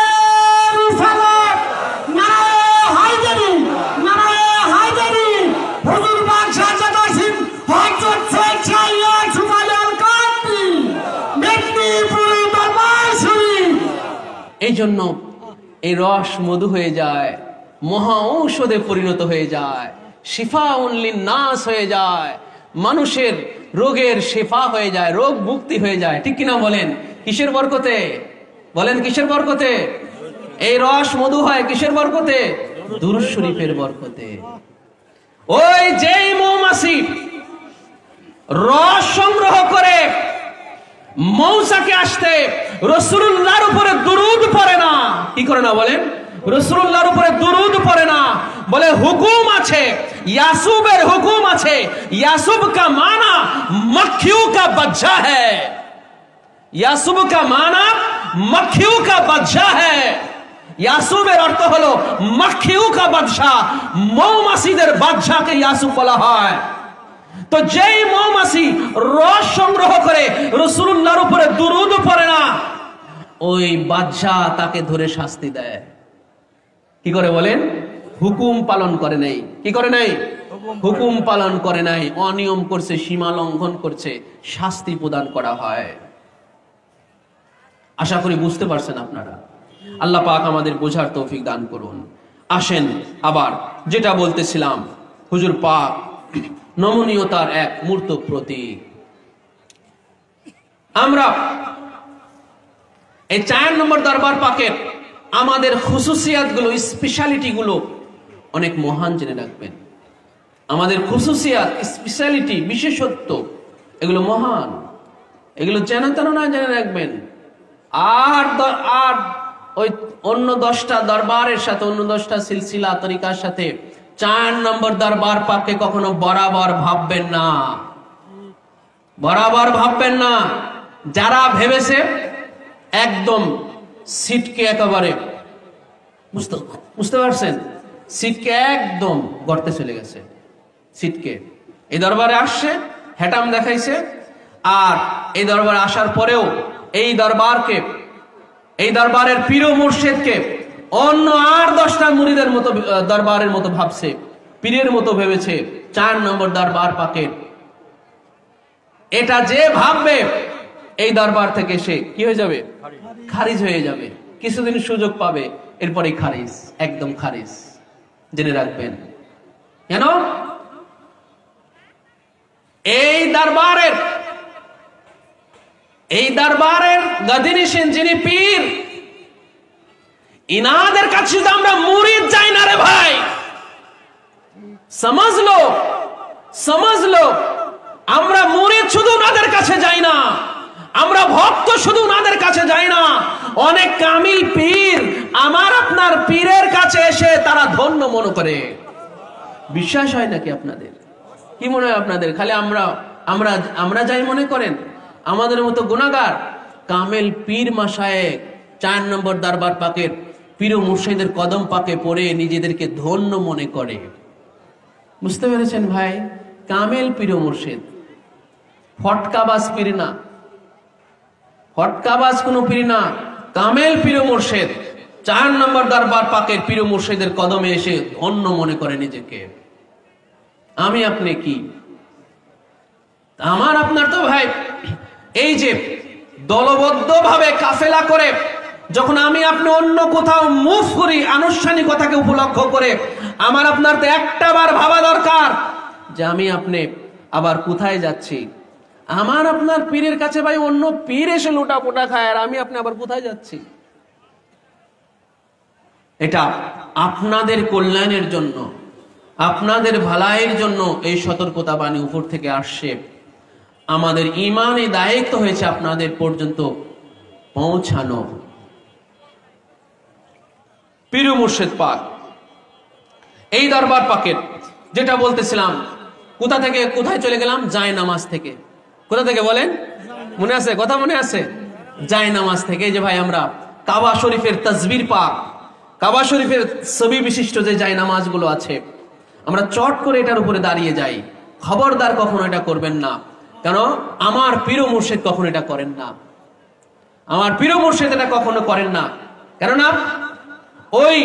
রিসালাত, নারায়ে হায়দারি, নারায়ে হায়দারি। হুজুর পাক সাজ্জাদ হোসেন হযরত শেখ সাইয়্যিদ এই জন্য এই রস মধু হয়ে যায়, মহা ঔষধে পরিণত হয়ে যায়, শিফাউন লিন্নাস হয়ে যায়, মানুষের রোগের শেফা হয়ে যায়, রোগ মুক্তি হয়ে যায়। ঠিক কিনা বলেন? কিসের বরকতে? বলেন কিসের বরকতে? এই রস মধু হয় কিসের বরকতে? দুরূদ শরীফের বরকতে। ওই যেই মৌমাছি রস সংগ্রহ করে মৌচাকে আসতে রাসূলুল্লাহর উপরে দুরূদ পড়ে না, কি করে না বলেন? রাসূলুল্লাহর উপরে দুরূদ পড়ে না, বলে হুকুম আছে, ইয়াসুবের হুকুম আছে। ইয়াসুব কা মানা মক্খিও কা বাদশা হ্যায়, ইয়াসুব কা মানা মক্খিও কা বাদশা হ্যায়। ইয়াসুবের অর্থ হলো মক্খিও কা বাদশা, মৌমাছিদের বাদশাকে ইয়াসুব বলা হয়। তো যেই মৌমাছি রস সংগ্রহ করে রাসূলুল্লাহর উপরে দুরূদ পড়ে না, ওই বাদশা তাকে ধরে শাস্তি দেয়। কি করে বলেন? হুকুম পালন করে নাই। কি করে নাই? হুকুম পালন করে নাই, অনিয়ম করছে, সীমা লঙ্ঘন করছে, শাস্তি প্রদান করা হয়। আশা করি বুঝতে পারছেন আপনারা। আল্লাহ পাক আমাদের বোঝার তৌফিক দান করুন। আসেন আবার যেটা বলতেছিলাম, হুজুর পাক নমনীয়তার এক মূর্ত প্রতীক। আমরা এই 4 নম্বর দরবার পাকের আমাদের খুসুসিয়াত গুলো, স্পেশালিটি গুলো অনেক মহান জেনে রাখবেন। আমাদের খুসুসিয়াত, স্পেশালিটি, বিশেষত্ব এগুলো মহান, এগুলো জানা তেন না জেনে রাখবেন। আর ওই অন্য 10টা দরবারের সাথে, অন্য 10টা সিলসিলা তরিকার সাথে 4 নম্বর দরবার পাককে কখনো বরাবর ভাববেন না, বরাবর ভাববেন না। যারা ভেবেছে একদম সিটকে একেবারে, বুঝতে পারছেন, সিটকে একদম গর্তে চলে গেছে। সিটকে এই দরবারে আসছে, হেটাম দেখাইছে, আর এই দরবারে আসার পরেও এই দরবারকে, এই দরবারের পীর ও মুর্শিদকে অন্য আর 10টা মুরিদের মতো, দরবারের মতো ভাবছে, পীরের মতো ভেবেছে। 4 নম্বর দরবার পাকের এটা যে ভাববে, এই দরবার থেকে সে কি হয়ে যাবে? খারিজ হয়ে যাবে। কিছুদিন সুযোগ পাবে, এরপরে খারিজ, একদম খারিজ। জেনে রাখবেন। কেন? এই দরবারের গদিনিশিন যিনি পীর, ইনাদের কাছে শুধু আমরা মুরিদ যাই না রে ভাই, সমাজ লো। আমরা মুরিদ শুধু ওনাদের কাছে যাই না, আমরা ভক্ত শুধু ওনাদের কাছে যাই না। অনেক কামিল পীর আমার আপনার পীরের কাছে এসে তারা ধন্য মনে করে। বিশ্বাস হয় নাকি আপনাদের? কি মনে হয় আপনাদের? খালি আমরা যাই মনে করেন? আমাদের মতো গুনাহগার কামেল পীর মাশায়েখ 4 নম্বর দরবার পাকের পীর ও মুর্শিদের কদম পাকে পড়ে নিজেদেরকে ধন্য মনে করে। বুঝতে পেরেছেন ভাই? কামেল পীর ও মুর্শিদ, ফটকাবাজ পীর না, ফটকাবাজ কোনো পীর না, কামেল পীর ও মুর্শিদ 4 নম্বর দরবার পাকের পীর ও মুর্শিদের কদমে এসে ধন্য মনে করে নিজেকে। আমি আপনি কি? আমার আপনার তো ভাই এই যে দলবদ্ধ ভাবে কাফেলা করে যখন আমি আপনি অন্য কোথাও মুভ করি, আনুষ্ঠানিকতাকে উপলক্ষ করে, আমার আপনার তো একটা বার ভাবা দরকার যে আমি আপনি আবার কোথায় যাচ্ছি। আমার আপনার পীরের কাছে ভাই অন্য পীর এসে লোটা পোটা খায়, আর আমি আপনি আবার কোথায় যাচ্ছি। এটা আপনাদের কল্যাণের জন্য, আপনাদের ভালাইয়ের জন্য এই সতর্কতা বাণী উপর থেকে আসছে। আমাদের ঈমানে দায়িত্ব হয়েছে আপনাদের পর্যন্ত পৌঁছানো। পীর ও মুর্শিদ পাক, এই দরবার পাকের যেটা বলতেছিলাম, কোথা থেকে কোথায় চলে গেলাম? যায় নামাজ থেকে। কোথা থেকে বলেন? মনে আছে? কথা মনে আছে? যায় নামাজ থেকে। যে ভাই আমরা কাবা শরীফের তাসবির পাক, কাবা শরীফের ছবি বিশিষ্ট যে যায় নামাজগুলো আছে, আমরা চট করে এটার উপরে দাঁড়িয়ে যাই। খবরদার কখনো এটা করবেন না। কেন? আমার পীর ও মুর্শিদ কখনো এটা করেন না, আমার পীর ও মুর্শিদ এটা কখনো করেন না। কেননা ওই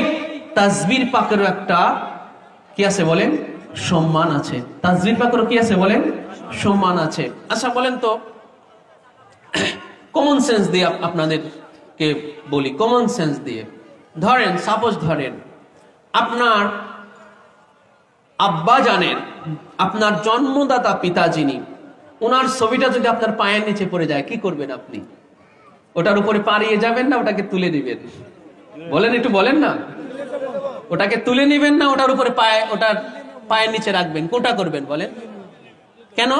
তাসবির পাকেরও একটা কি আছে বলেন? সম্মান আছে। তাসবির পাকেরও কি আছে বলেন? সম্মান আছে। আচ্ছা বলেন তো, কমন সেন্স দিয়ে আপনাদের কে বলি কমন সেন্স দিয়ে। ধরেন, সাপোজ ধরেন আপনার আব্বা জানেন, আপনার জন্মদাতা পিতা যিনি, ওনার ছবিটা যদি আপনার পায়ের নিচে পড়ে যায়, কি করবেন আপনি? ওটার উপরে পাড়িয়ে যাবেন না ওটাকে তুলে দিবেন? বলেন, একটু বলেন না। ওটাকে তুলে নিবেন না ওটার উপরে ওটার পায়ের নিচে রাখবেন? কোনটা করবেন বলেন? কেন?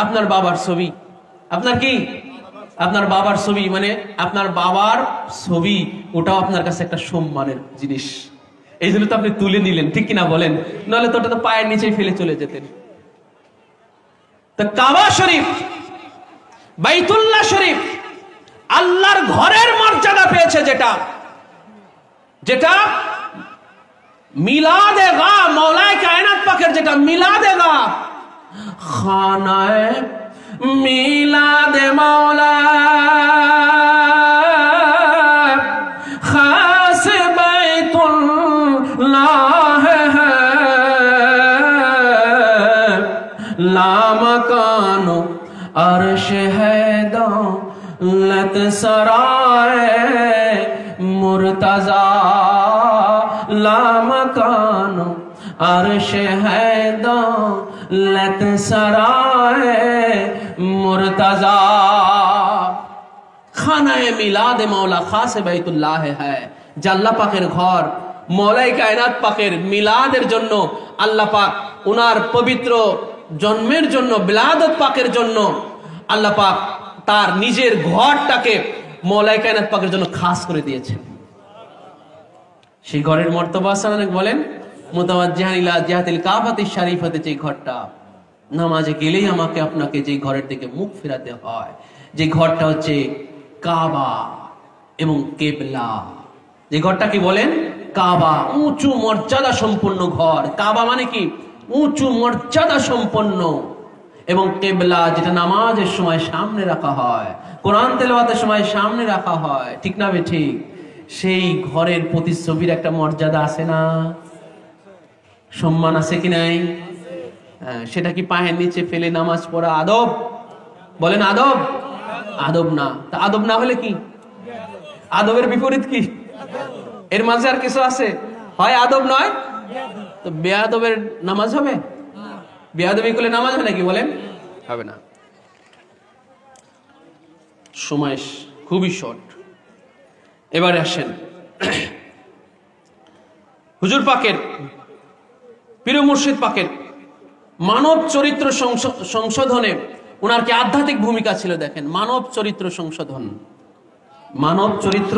আপনার বাবার ছবি, আপনার কি, আপনার বাবার ছবি, মানে আপনার বাবার ছবি, ওটাও আপনার কাছে একটা সম্মানের জিনিস, এই জন্য তো আপনি তুলে নিলেন, ঠিক কিনা বলেন? নাহলে তো ওটা তো পায়ের নিচেই ফেলে চলে যেতেন। তো কাবা শরীফ, বাইতুল্লাহ শরীফ আল্লাহর ঘরের মর্যাদা পেয়েছে, যেটা যেটা মিলাদে গা, মওলায়ে কায়নাত পাকের যেটা মিলাদে গা, খানায়ে মিলাদে মওলা খাস বাইতুল্লাহ লা মাকানো अर्श है दौलत सराय मुर्तजा ला मकानो अर्श है दौलत सराय मुर्तजा। खानाए मिलाद मौला खास बैतुल्लाह है, যে আল্লাহ পাকের ঘর, মওলাই কায়নাত পাকের মিলাদের জন্য আল্লাহ পাক ওনার পবিত্র জন্মের জন্য, বিলাদত পাকের জন্য আল্লাহ পাক তার নিজের ঘরটাকে মওলাই কায়নাত পাকের জন্য খাস করে দিয়েছেন। সেই ঘরের মর্তবা সালানে বলেন মুতাওয়াজ্জিহান ইলা জিহাতিল কাবাতিশ শরীফাতে, যে ঘরটা নামাজে গেলেই আমাকে আপনাকে যে ঘরের দিকে মুখ ফেরাতে হয়, যে ঘরটা হচ্ছে কাবা এবং কিবলা। যে ঘরটা কি বলেন? কাবা, উঁচু মর্যাদা সম্পন্ন ঘর। কাবা মানে কি? উঁচু মর্যাদা সম্পন্ন। এবং কিবলা, যেটা নামাজের সময় সামনে রাখা হয়, কোরআন তেলাওয়াতের সময় সামনে রাখা হয়, ঠিক না বে ঠিক? সেই ঘরের প্রতিচ্ছবির একটা মর্যাদা আছে না, সম্মান আছে কি নাই? সেটা কি পায়ের নিচে ফেলে নামাজ পড়া আদব? বলেন আদব? আদব না। তা আদব না হলে কি? আদবের বিপরীত কি? এর মাঝে আর কিছু আছে? হয় আদব নয় তো বেয়াদবের নামাজ হবে? বেয়াদবি করলে নামাজ হবে নাকি বলেন? হবে না। সময় খুবই শর্ট, এবারে আসেন হুজুর পাকের, পীর মুর্শিদ পাকের মানব চরিত্র সংশোধনে ওনার কি আধ্যাত্মিক ভূমিকা ছিল? দেখেন, মানব চরিত্র সংশোধন, মানব চরিত্র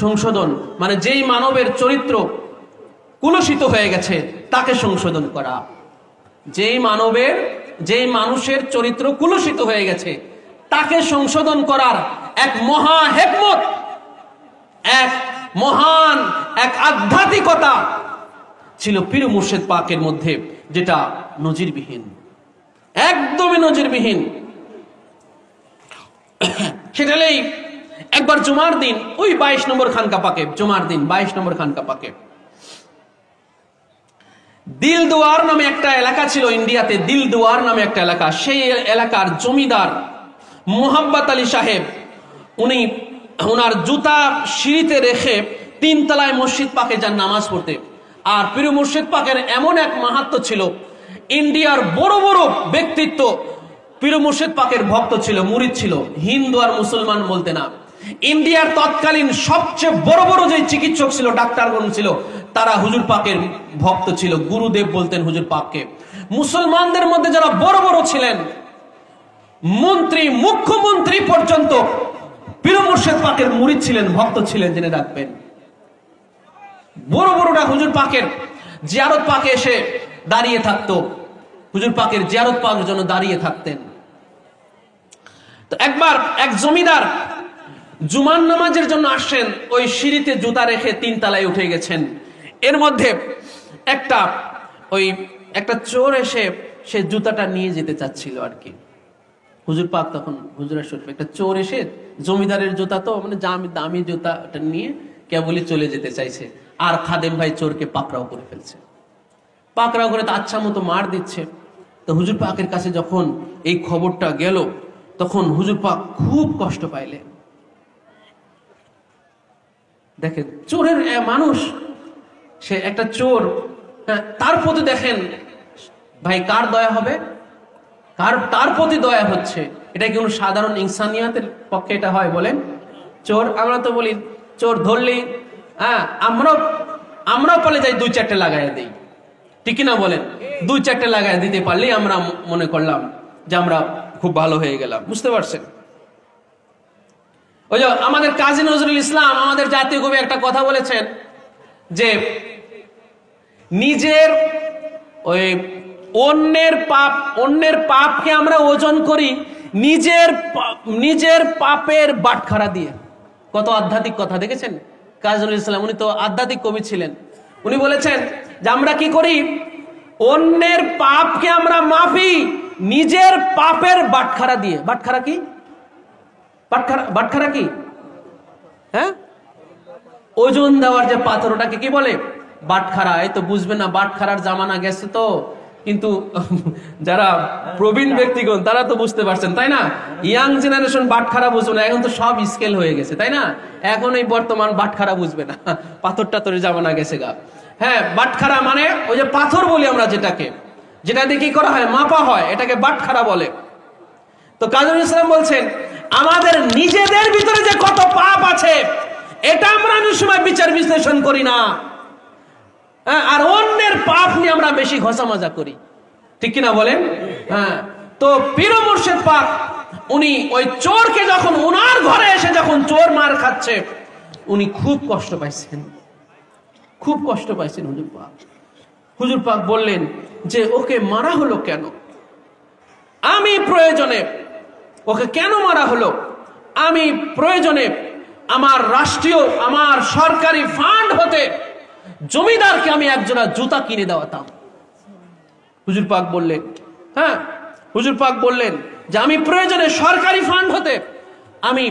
সংশোধন মানে যেই মানবের চরিত্র কুলসিত হয়ে গেছে তাকে সংশোধন করা। যেই মানুষের চরিত্র কুলসিত হয়ে গেছে তাকে সংশোধন করার এক মহা হিকমত, এক মহান এক আধ্যাত্মিকতা ছিল পীর মুর্শিদ পাকের মধ্যে, যেটা নজিরবিহীন, একদমই নজিরবিহীন। সেটাই একবার জুমার দিন, ওই 22 নম্বর খানকা পাকে, জুমার দিন 22 নম্বর খানকা পাকে দিলদুয়ার নামে একটা এলাকা ছিল ইন্ডিয়াতে, দিলদুয়ার নামে একটা এলাকা। সেই এলাকার জমিদার মোহাম্মদ আলী সাহেব, উনি ওনার জুতা সিঁড়িতে রেখে 3 তলায় মসজিদ পাকে যান নামাজ পড়তে। আর পীর মুর্শিদ পাকের এমন এক মাহাত্ম্য ছিল, ইন্ডিয়ার বড় বড় ব্যক্তিত্ব পীর মুর্শিদ পাকের ভক্ত ছিল, মুরিদ ছিল, হিন্দু আর মুসলমান বলতে না। ইন্ডিয়ার তৎকালীন সবচেয়ে বড় বড় যে চিকিৎসক ছিল, ডাক্তারগণ ছিল, তারা হুজুর পাকের ভক্ত ছিল, গুরুদেব বলতেন হুজুর পাককে। মুসলমানদের মধ্যে যারা বড় বড় ছিলেন, মন্ত্রী, মুখ্যমন্ত্রী পর্যন্ত পীর মুর্শিদ পাকের মুরিদ ছিলেন, ভক্ত ছিলেন, জেনে রাখবেন। বড় বড়টা হুজুর পাকের জিয়ারত পাকে এসে দাঁড়িয়ে থাকতো, হুজুর পাকের জিয়ারত পাকের জন্য দাঁড়িয়ে থাকতেন। তো একবার এক জমিদার জুমার নামাজের জন্য আসছেন, ওই সিঁড়িতে জুতা রেখে 3 তলায় উঠে গেছেন। এর মধ্যে একটা চোর এসে সে জুতাটা নিয়ে যেতে চাচ্ছিল আর কি। হুজুর পাক তখন হুজুরের শরীফ, একটা চোর এসে জমিদারের জুতা তো মানে দামি জুতাটা নিয়ে কেবলই চলে যেতে চাইছে, আর খাদেম ভাই চোরকে পাকড়াও করে ফেলছে। পাকড়াও করে তো আচ্ছা মতো মার দিচ্ছে। তো হুজুর পাকের কাছে যখন এই খবরটা গেল, তখন হুজুর পাক খুব কষ্ট পাইলেন। দেখেন চোরের মানুষ, সে একটা চোর, হ্যাঁ, তার প্রতি দেখেন ভাই কার দয়া হবে, তার প্রতি দয়া হচ্ছে। এটা কি কোনো সাধারণ ইনসানিয়াতের পক্ষে এটা হয় বলেন? চোর, আমরা তো বলি চোর ধরলি, হ্যাঁ, আমরাও পালে যাই 2-4টে লাগাইয়া দিই, ঠিক না বলেন? 2-4টে লাগাইয়া দিতে পারলেই আমরা মনে করলাম যে আমরা খুব ভালো হয়ে গেলাম। বুঝতে পারছেন? ওই যে আমাদের কাজী নজরুল ইসলাম, আমাদের জাতীয় কবি, একটা কথা বলেছেন যে নিজের ওই অন্যের পাপকে আমরা ওজন করি নিজের পাপের বাটখারা দিয়ে। কত আধ্যাত্মিক কথা দেখেছেন কাজী নজরুল ইসলাম, উনি তো আধ্যাত্মিক কবি ছিলেন। উনি বলেছেন যে আমরা কি করি, অন্যের পাপকে আমরা মাপি নিজের পাপের বাটখারা দিয়ে। বাটখারা কি? বাটখারা কি? হ্যাঁ, ওজন দেওয়ার যে পাথর, ওটাকে কি বলে? বাটখারা। এই তো বুঝবে না, বাটখারার জামানা গেছে তো, কিন্তু যারা প্রবীণ ব্যক্তিগণ তারা তো বুঝতে পারছেন, তাই না? ইয়াং জেনারেশন বাটখারা বুঝবে না, এখন তো সব স্কেল হয়ে গেছে, তাই না? এখন এই বর্তমান বাটখারা বুঝবে না, পাথর টাথরের জামানা গেছে গা। হ্যাঁ, বাটখারা মানে ওই যে পাথর বলি আমরা, যেটা দিয়ে কি করা হয়, মাপা হয়, এটাকে বাটখারা বলে। তো কাজী নজরুল ইসলাম বলছেন আমাদের নিজেদের ভিতরে যে কত পাপ আছে এটা আমরা অনেক সময় বিচার বিশ্লেষণ করি না, আর অন্যের পাপ নিয়ে আমরা বেশি ঘষা মাজা করি, ঠিক কিনা বলেন? হ্যাঁ। তো পীর মুর্শিদ পাক উনি ওই চোরকে যখন ওনার ঘরে এসে যখন চোর মার খাচ্ছে, উনি খুব কষ্ট পাইছেন, খুব কষ্ট পাইছেন হুজুর পাক বললেন যে ওকে মারা হলো কেন? আমি প্রয়োজনে ওকে কেন মারা হলো? আমি প্রয়োজনে আমার সরকারি ফান্ড হতে জমিদারকে আমি একজোড়া জুতা কিনে দেওয়াতাম। হুজুর পাক বললেন, হ্যাঁ, হুজুর পাক বললেন যে আমি প্রয়োজনে সরকারি ফান্ড হতে আমি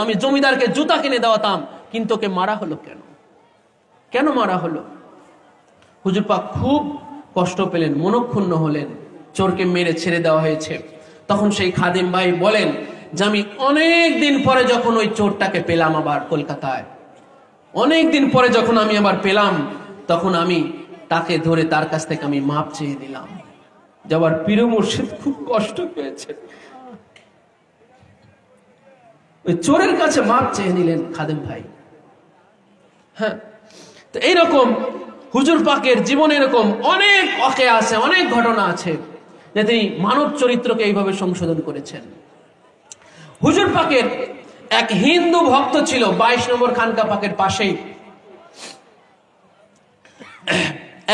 আমি জমিদারকে জুতা কিনে দেওয়াতাম, কিন্তু ওকে মারা হলো কেন? কেন মারা হলো? হুজুর পাক খুব কষ্ট পেলেন, মনক্ষুণ্ণ হলেন। চোরকে মেরে ছেড়ে দেওয়া হয়েছে। তখন সেই খাদিম ভাই বলেন যে আমি অনেক দিন পরে যখন ওই চোরটাকে পেলাম আবার কলকাতায়, অনেক দিন পরে যখন আমি আবার পেলাম, তখন আমি তাকে ধরে তার কাছ থেকে আমি মাপ চেয়ে দিলাম। যাবার পীর মুর্শিদ খুব কষ্ট পেয়েছে, ওই চোরের কাছে মাপ চেয়ে নিলেন খাদিম ভাই। হ্যাঁ, তো এইরকম হুজুর পাকের জীবনে এরকম অনেক অকে আছে, অনেক ঘটনা আছে যে তিনি মানব চরিত্রকে এইভাবে সংশোধন করেছেন। হুজুর পাকের এক হিন্দু ভক্ত ছিল 22 নম্বর খানকা পাকের পাশেই,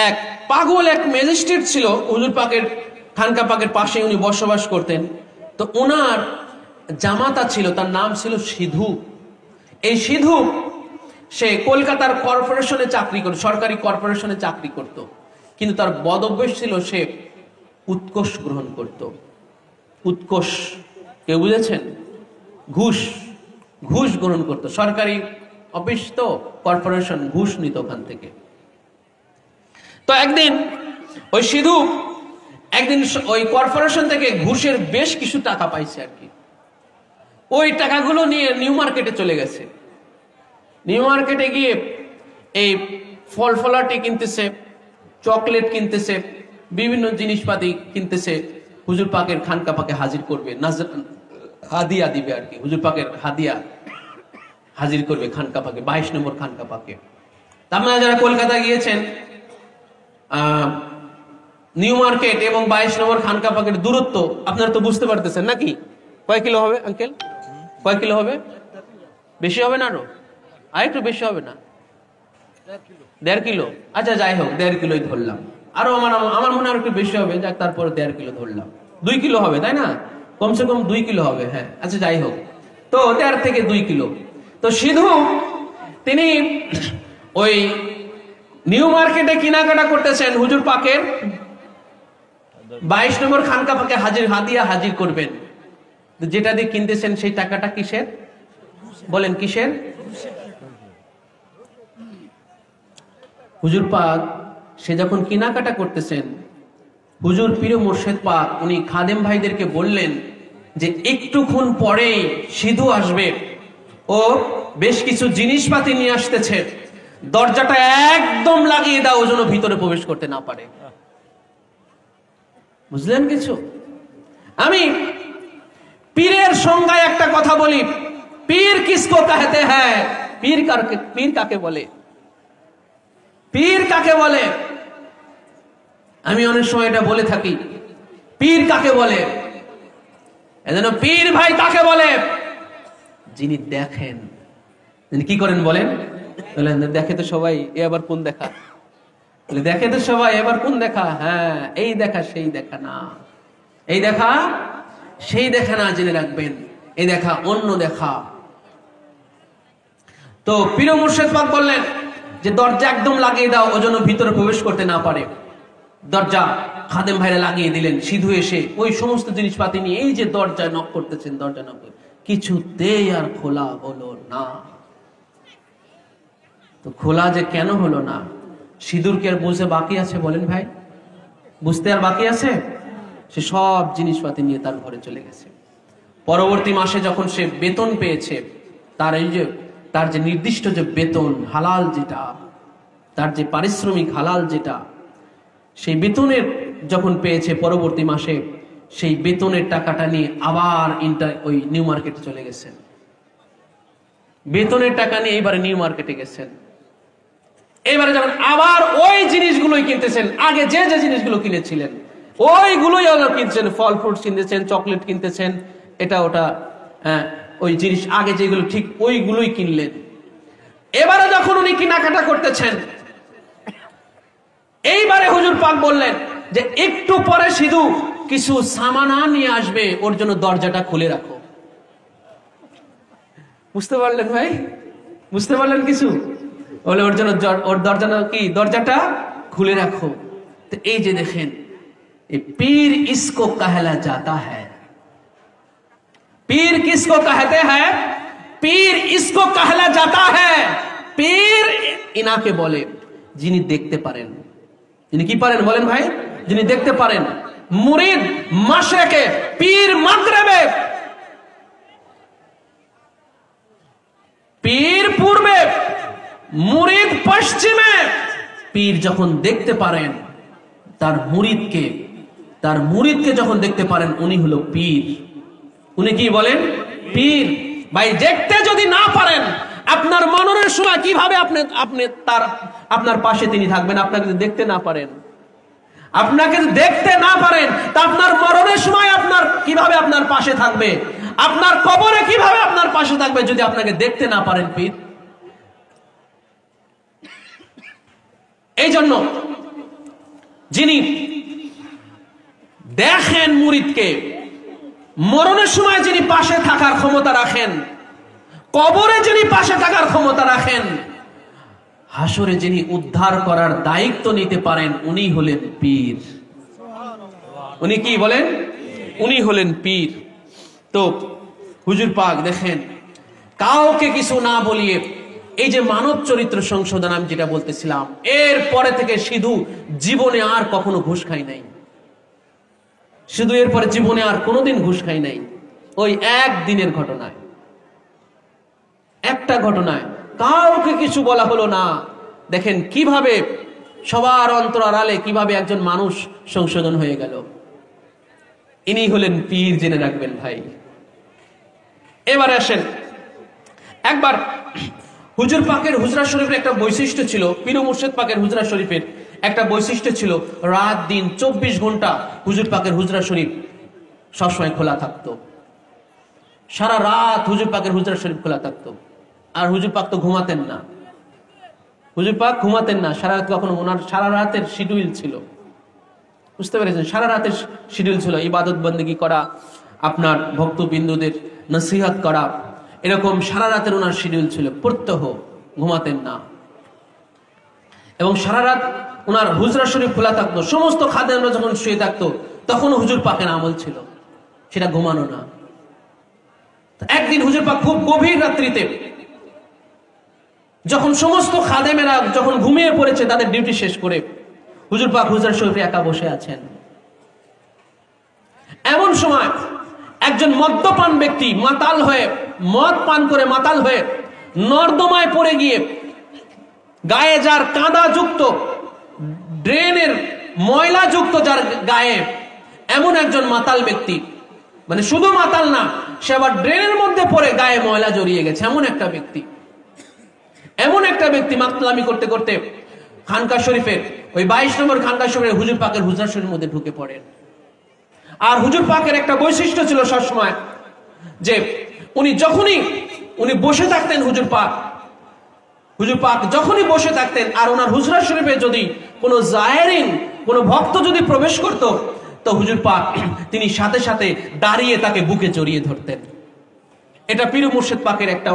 এক পাগল এক ম্যাজিস্ট্রেট ছিল হুজুর পাকের খানকা পাকের পাশে, উনি বসবাস করতেন। তো ওনার জামাতা ছিল, তার নাম ছিল সিধু। এই সিধু সে কলকাতার কর্পোরেশনে চাকরি করত, সরকারি কর্পোরেশনে চাকরি করত, কিন্তু তার বদ অভ্যাস ছিল সে উৎকোষ গ্রহণ করত। উৎকোষ কেউ বুঝেছেন? ঘুষ গ্রহণ করত। সরকারি অফিস তো, কর্পোরেশন, ঘুষ নিত ওখান থেকে। তো একদিন ওই সিধু ওই কর্পোরেশন থেকে ঘুষের বেশ কিছু টাকা পাইছে আর কি। ওই টাকাগুলো নিয়ে নিউ মার্কেটে চলে গেছে। নিউ মার্কেটে গিয়ে এই ফলফলাটি কিনতেছে, চকলেট কিনতেছে, বিভিন্ন জিনিসপাতি কিনতেছে, হুজুর পাকের খানকা পাকে হাজির করবে, হাদিয়া দিবে আর কি। হুজুর পাকের হাদিয়া হাজির করবে খানকা পাকে, 22 নম্বর খানকা পাকে। আপনারা যারা কলকাতা গিয়েছেন, নিউ মার্কেট এবং 22 নম্বর খানকা পাকের দূরত্ব আপনারা তো বুঝতে পারতেছেন নাকি? কয় কিলো হবে আঙ্কেল? কয় কিলো হবে? বেশি হবে না? আর একটু বেশি হবে না? 1.5 কিলো? আচ্ছা যাই হোক, 1.5 কিলোই ধরলাম। আরো আমার মনে হয় একটু বেশি হবে, যাক তারপরে 1.5 কিলো ধরলাম। 2 কিলো হবে, তাই না? কমসে কম 2 কিলো হবে। হ্যাঁ, আচ্ছা যাই হোক, তো 1.5 থেকে 2 কিলো। তো সিধু তিনি ওই নিউ মার্কেটে কেনাকাটা করতেছেন, হুজুর পাকের 22 নম্বর খানকা পাকে হাদিয়া হাজির করবেন। যেটা দিয়ে কিনতেছেন সেই টাকাটা কিসের বলেন? কিসের? হুজুর পাক সে যখন কেনাকাটা করতেছেন, হুজুর পীর মুর্শিদ পাক উনি খাদেম ভাইদেরকে বললেন যে একটুক্ষণ পরেই সিধু আসবে, ও বেশ কিছু জিনিসপাতি নিয়ে আসতেছে, দরজাটা একদম লাগিয়ে দাও ও যেন ভিতরে প্রবেশ করতে না পারে। বুঝলেন কিছু? আমি পীরের সংজ্ঞায় একটা কথা বলি, পীর কিসকো कहते हैं, পীর কাকে বলে? পীর কাকে বলে? আমি অনেক সময় এটা বলে থাকি, পীর কাকে বলে? এজন্য পীর ভাই কাকে বলে? যিনি দেখেন। যিনি কি করেন বলেন? বলেন দেখে তো সবাই, এ আবার কোন দেখা? বলে দেখে তো সবাই, এবার কোন দেখা? হ্যাঁ, এই দেখা সেই দেখা না, এই দেখা সেই দেখা না, জেনে রাখবেন। এই দেখা অন্য দেখা। তো পীর মুর্শিদ পাক বললেন যে দরজা একদম লাগিয়ে দাও ও যেন ভিতরে প্রবেশ করতে না পারে। দরজা খাদেম ভাইরা লাগিয়ে দিলেন। সিধু এসে ওই সমস্ত জিনিসপাতি নিয়ে এই যে দরজায় নক করতেছেন, দরজা নক কিছুতেই আর খোলা হলো না। তো খোলা যে কেন হলো না, সিঁদুর কি আর বুঝতে বাকি আছে বলেন ভাই? বুঝতে আর বাকি আছে? সে সব জিনিসপাতি নিয়ে তার ঘরে চলে গেছে। পরবর্তী মাসে যখন সে বেতন পেয়েছে, তার যে নির্দিষ্ট যে বেতন হালাল, যেটা তার যে পারিশ্রমিক হালাল যেটা, সেই বেতনের যখন পেয়েছে পরবর্তী মাসে, সেই বেতনের টাকাটা নিয়ে আবার ওই নিউ মার্কেটে চলে গেছেন। বেতনের টাকা নিয়ে এবারে নিউ মার্কেটে গেছেন। এবারে যখন আবার ওই জিনিসগুলোই কিনতেছেন, আগে যে যে জিনিসগুলো কিনেছিলেন ওইগুলোই কিনছেন, ফল ফ্রুট কিনতেছেন, চকলেট কিনতেছেন, এটা ওটা, হ্যাঁ ওই জিনিস আগে যেগুলো ঠিক ওইগুলোই কিনলেন। এবারে যখন উনি কেনাকাটা করতেছেন, এইবারে হুজুর পাক বললেন যে একটু পরে সিধু কিছু সামানা নিয়ে আসবে, ওর জন্য দরজাটা খুলে রাখো। বুঝতে পারলেন ভাই? বুঝতে পারলেন কিছু? বলে ওর জন্য ওর দরজাটা খুলে রাখো। তো এই যে দেখেন, पीर इसको कहला जाता है। पीर किसको कहते हैं? पीर इसको कहला जाता है। पीर इनाके बोले যিনি দেখতে পারেন। যিনি কি পারেন বলেন ভাই? যিনি দেখতে পারেন। মুরিদ মাশরিকে, পীর মাগরিবে, পীর পূর্বে, মুরিদ পশ্চিমে। পীর যখন দেখতে পারেন তার মুরিদকে যখন দেখতে পারেন, উনি হলো পীর। উনি কি বলেন? পীর। ভাই দেখতে যদি না পারেন, আপনার মননের সময় কিভাবে আপনার পাশে তিনি থাকবেন? আপনাকে যদি দেখতে না পারেন, আপনাকে দেখতে না পারেন, তা আপনার মরণের সময় কিভাবে আপনার পাশে থাকবে? আপনার কবরে কিভাবে আপনার পাশে থাকবে যদি আপনাকে দেখতে না পারেন পীর? এই জন্য যিনি দেখেন মুরিদকে, মরণের সময় যিনি পাশে থাকার ক্ষমতা রাখেন, কবরে যিনি পাশে থাকার ক্ষমতা রাখেন, হাসরে যিনি উদ্ধার করার দায়িত্ব নিতে পারেন, উনি হলেন পীর। উনি কি বলেন? উনি হলেন পীর। তো হুজুর পাক দেখেন, কাউকে কিছু না বলিয়ে এই যে মানব চরিত্র সংশোধন আমি যেটা বলতেছিলাম, এর পরে থেকে সিধু জীবনে আর কখনো ঘুষ খাই নাই। শুধু এরপরে জীবনে আর কোনোদিন ঘুষ খাই নাই। ওই একদিনের ঘটনায়, একটা ঘটনায় কাউকে কিছু বলা হলো না। দেখেন কিভাবে সবার অন্তর আড়ালে কিভাবে একজন মানুষ সংশোধন হয়ে গেল। ইনি হলেন পীর, জেনে রাখবেন ভাই। এবারে আসেন, একবার হুজুর পাকের হুজরা শরীফের একটা বৈশিষ্ট্য ছিল, পীর মুর্শিদ পাকের হুজরা শরীফের একটা বৈশিষ্ট্য ছিল, রাত দিন 24 ঘন্টা হুজুর পাকের হুজরা শরীফ সবসময় খোলা থাকতো। সারা রাত হুজুর পাকের হুজরা শরীফ খোলা থাকতো। আর হুজুর পাক তো ঘুমাতেন না। হুজুর পাক ঘুমাতেন না সারা রাত। কখনো ওনার সারা রাতের শিডিউল ছিল, বুঝতে পেরেছেন? সারা রাতের শিডিউল ছিল ইবাদত বন্দেগী করা, আপনার ভক্তবিন্দুদের নসিহত করা, এরকম সারা রাতের ওনার শিডিউল ছিল। প্রত্যহ ঘুমাতেন না এবং সারা রাত ওনার হুজরা শরীফ খোলা থাকতো। সমস্ত খাদেমরা যখন শুয়ে থাকতো তখন হুজুর পাকের আমল ছিল সেটা ঘুমানো না। একদিন হুজুর পাক খুব গভীর রাত্রিতে, যখন সমস্ত খাদেমেরা যখন ঘুমিয়ে পড়েছে তাদের ডিউটি শেষ করে, হুজুর পাক হুজরা শরীফে একা বসে আছেন। এমন সময় একজন মদ্যপান ব্যক্তি মাতাল হয়ে, মদ পান করে মাতাল হয়ে নর্দমায় পড়ে গিয়ে গায়ে যার কাদা যুক্ত, ড্রেনের ময়লা যুক্ত যার গায়ে, এমন একজন মাতাল ব্যক্তি, মানে শুধু মাতাল না, সে আবার ড্রেনের মধ্যে পড়ে গায়ে ময়লা জড়িয়ে গেছে, এমন একটা ব্যক্তি মাতলামি করতে করতে খানকা শরীফের ওই 22 নম্বর খানকা শরীফের হুজুর পাকের হুজরা শরীফের মধ্যে ঢুকে পড়েন। আর হুজুর পাকের একটা বৈশিষ্ট্য ছিল সবসময়, যে উনি বসে থাকতেন, হুজুর পাক যখনই বসে থাকতেন, আর ওনার হুজরা শরীফে যদি কোনো জায়েরিন, কোনো ভক্ত যদি প্রবেশ করত, তো হুজুর পাক তিনি সাথে সাথে দাঁড়িয়ে তাকে বুকে জড়িয়ে ধরতেন। এটা পীর মুর্শিদ পাকের একটা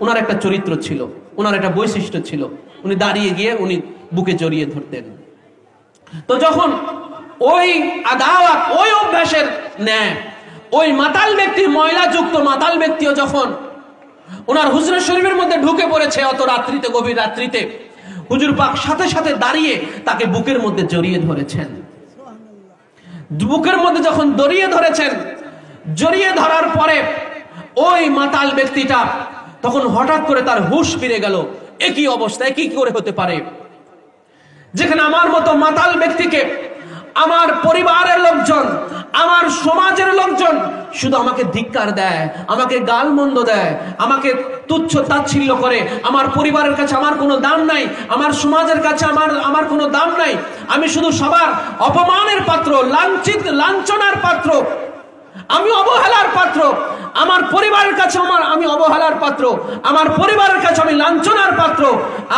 ওনার একটা চরিত্র ছিল, ওনার একটা বৈশিষ্ট্য ছিল। উনি দাঁড়িয়ে গিয়ে উনি বুকে জড়িয়ে ধরতেন। তো যখন ওই আদাওয়াত, ওই অভ্যাসের ন্যায় ওই মাতাল ব্যক্তি, ময়লাযুক্ত মাতাল ব্যক্তিও যখন ওনার হুজরা শরীফের মধ্যে ঢুকে পড়েছে অত রাত্রিতে, গভীর রাত্রিতে, হুজুর পাক সাথে সাথে দাঁড়িয়ে তাকে বুকের মধ্যে জড়িয়ে ধরেছেন। বুকের মধ্যে যখন জড়িয়ে ধরার পরে ওই মাতাল ব্যক্তিটা তখন হঠাৎ করে তার হুঁশ ফিরে গেল। একই অবস্থা, কি করে হতে পারে, যেখানে আমার মতো মাতাল ব্যক্তিকে আমার পরিবারের লোকজন, আমার সমাজের লোকজন শুধু আমাকে ধিক্কার দেয়, আমাকে গালমন্দ দেয়, আমাকে তুচ্ছ তাচ্ছিল্য করে, আমার পরিবারের কাছে আমার কোনো দাম নাই, আমার সমাজের কাছে আমার কোনো দাম নাই, আমি শুধু সবার অপমানের পাত্র, লাঞ্ছনার পাত্র, আমি অবহেলার পাত্র, আমার পরিবারের কাছে আমি অবহেলার পাত্র, আমার পরিবারের কাছে আমি লাঞ্ছনার পাত্র,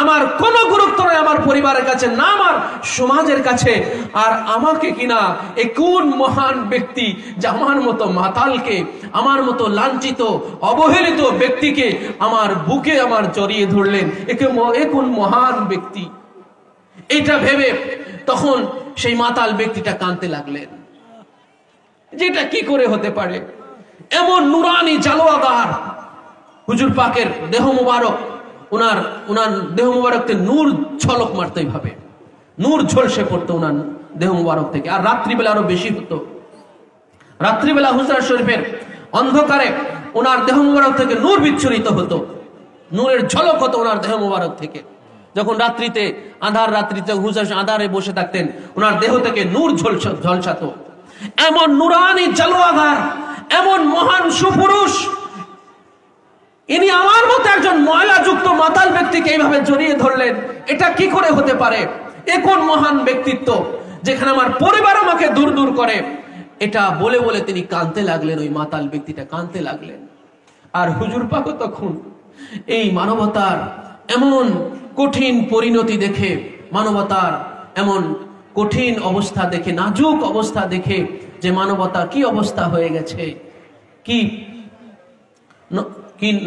আমার কোনো গুরুত্ব নেই আমার পরিবারের কাছে, না আমার সমাজের কাছে। আর আমাকে কিনা এ কোন মহান ব্যক্তি যে আমার মতো মাতালকে, আমার মতো লাঞ্ছিত অবহেলিত ব্যক্তিকে আমার বুকে আমার জড়িয়ে ধরলেন, এ কোন মহান ব্যক্তি। এটা ভেবে তখন সেই মাতাল ব্যক্তিটা কাঁদতে লাগলেন, যেটা কি করে হতে পারে। এমন নুরানি জালোয়াদার হুজুর পাকের দেহ মুবারক, ওনার দেহ মুবারকতে নূর ঝলক মারত, এইভাবে নূর ঝলসে পড়তো ওনার দেহ মুবারক থেকে। আর রাত্রিবেলা আরো বেশি হতো, রাত্রিবেলা হুজরা শরীফের অন্ধকারে ওনার দেহ মুবারক থেকে নূর বিচ্ছুরিত হতো, নূরের ঝলক হতো ওনার দেহ মুবারক থেকে। যখন রাত্রিতে, আধার রাত্রিতে হুজরা আধারে বসে থাকতেন, ওনার দেহ থেকে নূর ঝলসাতো। এমন নুরানি জালোয়াদার, এমন মহান সুপুরুষ, ইনি আমার মতো একজন ময়লাযুক্ত মাতাল ব্যক্তিকে এইভাবে জড়িয়ে ধরলেন, এটা কি করে হতে পারে? এ কোন মহান ব্যক্তিত্ব যেখানে আমার পরিবার আমাকে দূর দূর করে। এটা বলে বলে তিনি কাঁদতে লাগলেন, ওই মাতাল ব্যক্তিটা কাঁদতে লাগলেন। আর হুজুর পাকও তখন এই মানবতার এমন কঠিন পরিণতি দেখে, মানবতার এমন কঠিন অবস্থা দেখে, নাজুক অবস্থা দেখে, যে মানবতা কি অবস্থা হয়ে গেছে, কি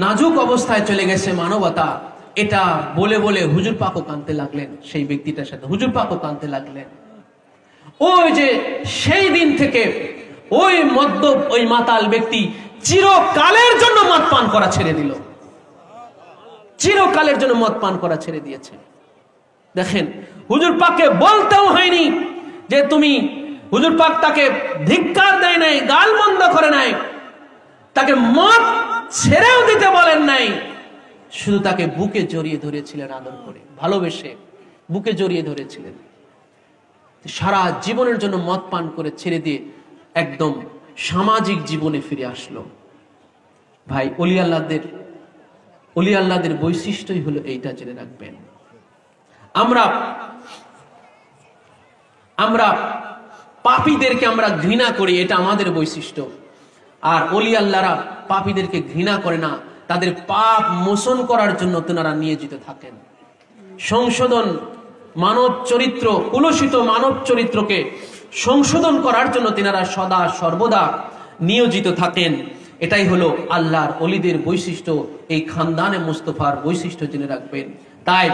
নাজুক অবস্থায় চলে গেছে মানবতা, এটা বলে বলে হুজুর পাকও কাঁদতে লাগলেন। সেই ব্যক্তিটার সাথে হুজুর পাকও কাঁদতে লাগলেন। ওই যে সেই দিন থেকে ওই মাতাল ব্যক্তি চিরকালের জন্য মদ পান করা ছেড়ে দিল, চিরকালের জন্য মদ পান করা ছেড়ে দিয়েছে। দেখেন, হুজুর পাককে বলতেও হয়নি যে তুমি, হুজুর পাক তাকে ধিক্কার দেয় নাই, গালমন্দ করে নাই, তাকে মদ ছেড়েও দিতে বলেন নাই, শুধু তাকে বুকে জড়িয়ে ধরেছিলেন, আদর করে ভালোবেসে বুকে জড়িয়ে ধরেছিলেন। সারা জীবনের জন্য মদ পান করে ছেড়ে দিয়ে একদম সামাজিক জীবনে ফিরে আসলো। ভাই, অলি আল্লাহদের বৈশিষ্ট্যই হলো এইটা, জেনে রাখবেন। আমরা পাপীদেরকে আমরা ঘৃণা করি, এটা আমাদের বৈশিষ্ট্য। আর অলি আল্লাহরা পাপীদেরকে ঘৃণা করে না, তাদের পাপ মোচন করার জন্য তেনারা নিয়োজিত থাকেন। সংশোধন, মানব চরিত্র, কুলসিত মানব চরিত্রকে সংশোধন করার জন্য তেনারা সদা সর্বদা নিয়োজিত থাকেন। এটাই হলো আল্লাহর অলিদের বৈশিষ্ট্য, এই খানদানে মুস্তফার বৈশিষ্ট্য, জেনে রাখবেন। তাই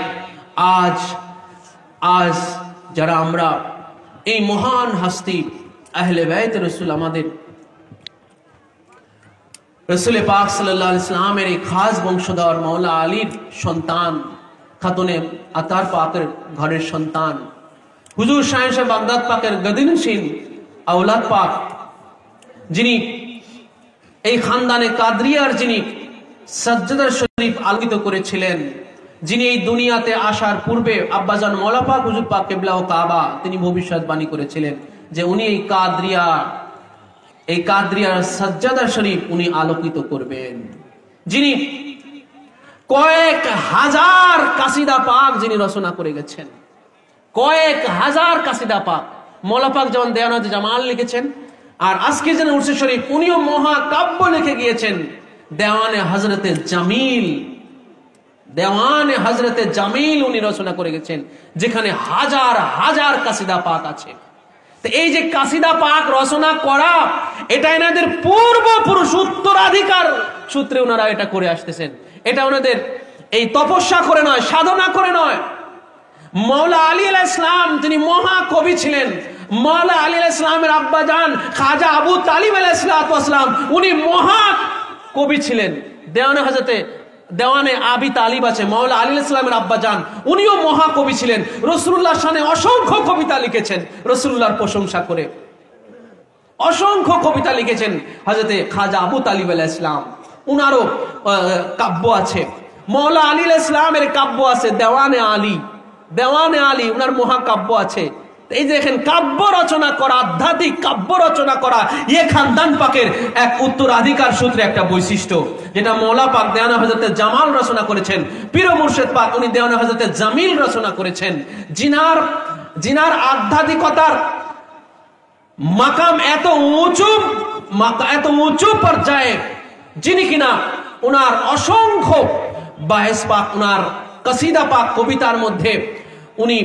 আজ যারা আমরা এই মহান হাস্তি আহলে বাইত রাসূল, আমাদের রাসূল পাক সাল্লাল্লাহু আলাইহি ওয়াসাল্লামের এই খাস বংশধর মাওলা আলীর সন্তান, খাতুনে আতার পাকের ঘরের সন্তান, হুজুর শাহ বাগদাদ পাকের গদিনশীন আওলাদ পাক, যিনি এই খানদানে কাদরিয়ার যিনি সাজ্জাদা শরীফ আলোকিত করেছিলেন, যিনি এই দুনিয়াতে আসার পূর্বে আব্বাজান মওলা পাক হুজুর পাক কিবলা ও কাবা তিনি ভবিষ্যৎবাণী করেছিলেন যে উনি এই কাদরিয়ার সাজ্জাদা শরীফ উনি আলোকিত করবেন, যিনি কয়েক হাজার কাসিদা পাক যিনি রচনা করে গেছেন, কয়েক হাজার কাসিদা পাক। মওলা পাক যেমন দেওয়ানাতে জামাল লিখেছেন, আর আজকে যেন উরসে শরীফ উনিও মহাকাব্য লিখে গিয়েছেন। দেওয়ানে হযরতে জামিল উনি রচনা করে গেছেন, যেখানে হাজার হাজার কাসিদা পাক আছে। তো এই যে কাসিদা পাক রচনা করা, এটা এনাদের পূর্বপুরুষ উত্তরাধিকার সূত্রে ওনারা এটা করে আসতেছেন। এটা ওনাদের এই তপস্যা করে নয়, সাধনা করে নয়। মাওলা আলী আলাইহিস সালাম তিনি মহাকবি ছিলেন। মাওলা আলী আলাইহিস সালামের আব্বাজান খাজা আবু তালিব আলাইহিস সালাম উনি মহাকবি ছিলেন। দেওয়ানে আবি তালিব আছে, মাওলা আলী আলাইহিস সালামের আব্বাজান উনিও মহাকবি ছিলেন। রাসূলুল্লাহর শানে অসংখ্য কবিতা লিখেছেন, রাসূলুল্লাহর প্রশংসা করে অসংখ্য কবিতা লিখেছেন। হযরতে খাজা আবু তালিব আলাইহিস সালাম উনারও কাব্য আছে। মাওলা আলী আলাইহিস সালামের কাব্য আছে দেওয়ানে আলী উনার মহাকাব্য আছে। এই যে দেখেন কাব্য রচনা করা, আধ্যাত্মিক কাব্য রচনা করা, ইয়ে খানদান পাকের এক উত্তরাধিকার সূত্রে একটা বৈশিষ্ট্য, যেটা মওলা পাক দেওয়ানে হযরতে জামাল রচনা করেছেন। পীর মুর্শিদ পাক উনি দেওয়ানে হযরতে জামিল রচনা করেছেন, জিনার আধ্যাত্মিকতার মাকাম এত উঁচু পর্যায়ে, যিনি কিনা উনার অসংখ্য বাহেস পাক, উনার কসিদা পাক কবিতার মধ্যে উনি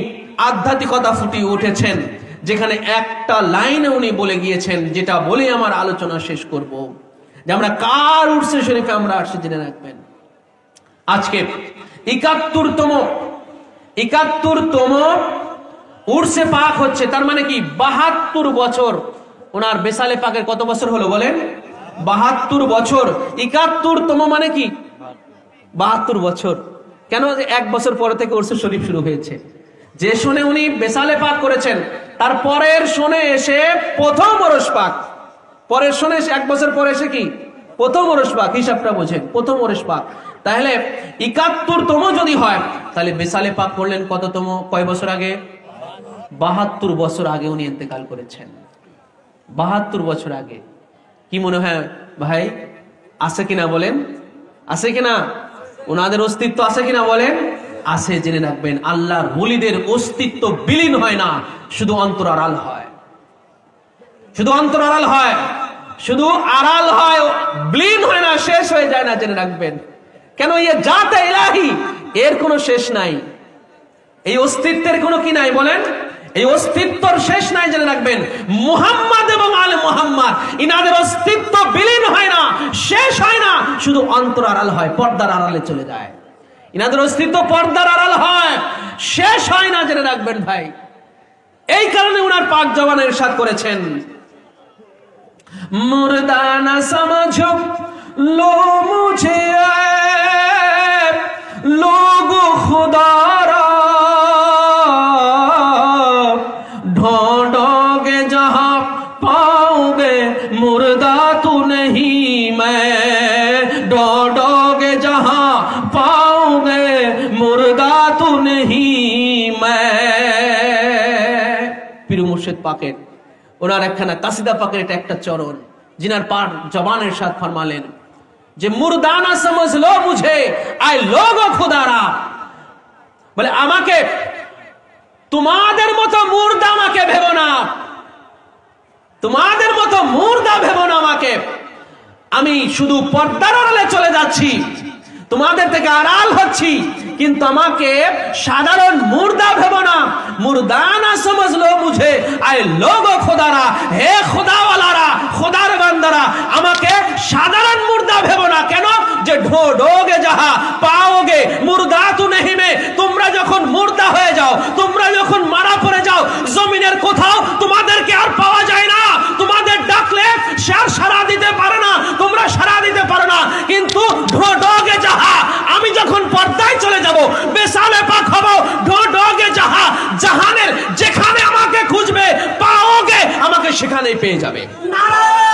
আধ্যাত্মিকতা ফুটিয়ে উঠেছেন, যেখানে একটা লাইনে উনি বলে গিয়েছেন, যেটা বলে আমার আলোচনা শেষ করব, যে আমরা কার উরসে শরীফে আমরা আসছি জেনে রাখবেন। আজকে ৭১তম উরসে পাক হচ্ছে, তার মানে কি ৭২ বছর। ওনার বেসালে পাকের কত বছর হলো বলেন? ৭২ বছর। ৭১তম মানে কি ৭২ বছর। কেন? এক বছর পরে থেকে উরসে শরীফ শুরু হয়েছে। যে শোনে উনি বেসালে পাক করেছেন, তার পরের শোনে এসে প্রথম ওরস পাক, পরের শোনে এসে এক বছর পরে এসে কি প্রথম ওরস পাক। হিসাবটা বোঝেন, প্রথম ওরস পাক। তাহলে ৭১তম যদি হয়, তাহলে বেসালে পাক করলেন কততম, কয় বছর আগে? ৭২ বছর আগে উনি ইন্তেকাল করেছেন। ৭২ বছর আগে। কি মনে হয় ভাই, আছে কিনা বলেন? আছে কিনা? ওনাদের অস্তিত্ব আছে কিনা বলেন? আছে। জেনে রাখবেন, আল্লাহর ওলিদের অস্তিত্ব বিলীন হয় না, শুধু অন্তরাল হয়, শুধু অন্তরাল হয়, শুধু আড়াল হয়, বিলীন হয় না, শেষ হয়ে যায় না। জেনে রাখবেন, কেন? ইয়ে জাতে ইলাহি, এর কোনো শেষ নাই। এই অস্তিত্বের কোনো কি নাই বলেন? এই অস্তিত্বর শেষ নাই। জেনে রাখবেন, মুহাম্মদ এবং আলে মুহাম্মদ ইনাদের অস্তিত্ব বিলীন হয় না, শেষ হয় না, শুধু অন্তরাল হয়, পর্দার আড়ালে চলে যায়। ইনাদের অস্তিত্ব পর্দার আড়াল হয়, শেষ হয় না। জেনে রাখবেন ভাই, এই কারণে উনার পাক জবানে ইরশাদ করেছেন, মুর্দা না সমঝো লো মুঝে লোগো খুদারা ढूंढोगे जहां पाओगे मुर्दा तू नहीं मैं ढूंढोगे जहां पाओगे मुर्दा तू नहीं मैं। পীর মুর্শিদ পাকের ওনার একখানা কাসিদা পাকের এটা একটা চরণ, जिनार पाक जबान इरशाद फरमालेन जे मुर्दाना समझ लो मुझे आय लोगो खुदारा बोले आमाके तुम्हादेर मतो मुर्दा आमाके भेबो ना तुम्हादेर मतो मुर्दा भेबो ना आमाके आमी शुधु पर्दार आड़ाले चले जाच्छी तुम्हादेर थेके आड़ाल हच्छी किन्तु आमाके साधारण मुर्दा भेबो ना मुर्दाना समझ लो मुझे आय लोगो खुदारा हे खुदावालारा खुदार बान्दारा आमाके साधारण मुर्दा भेबो ना केनो जे ढोढोगे जहाँ पाओगे मुर्दा तो नहीं में तुमरा जखन मुर्दा हये जाओ तुमरा जखन मारा पड़े जाओ जमीनेर कोथाओ तुम्हादेरके आर पाওয়া যায় না तुम्हादेर डाकले से आर साड़ा दिते पारे ना তোমরা সাড়া দিতে পারো না কিন্তু ঢোঢোগে যাহা আমি যখন পর্দায় চলে যাব বেসালে পাক হব ঢোঢোগে যাহা জাহানের যেখানে আমাকে খুঁজবে পাওগে আমাকে সেখানেই পেয়ে যাবে। নারায়ণ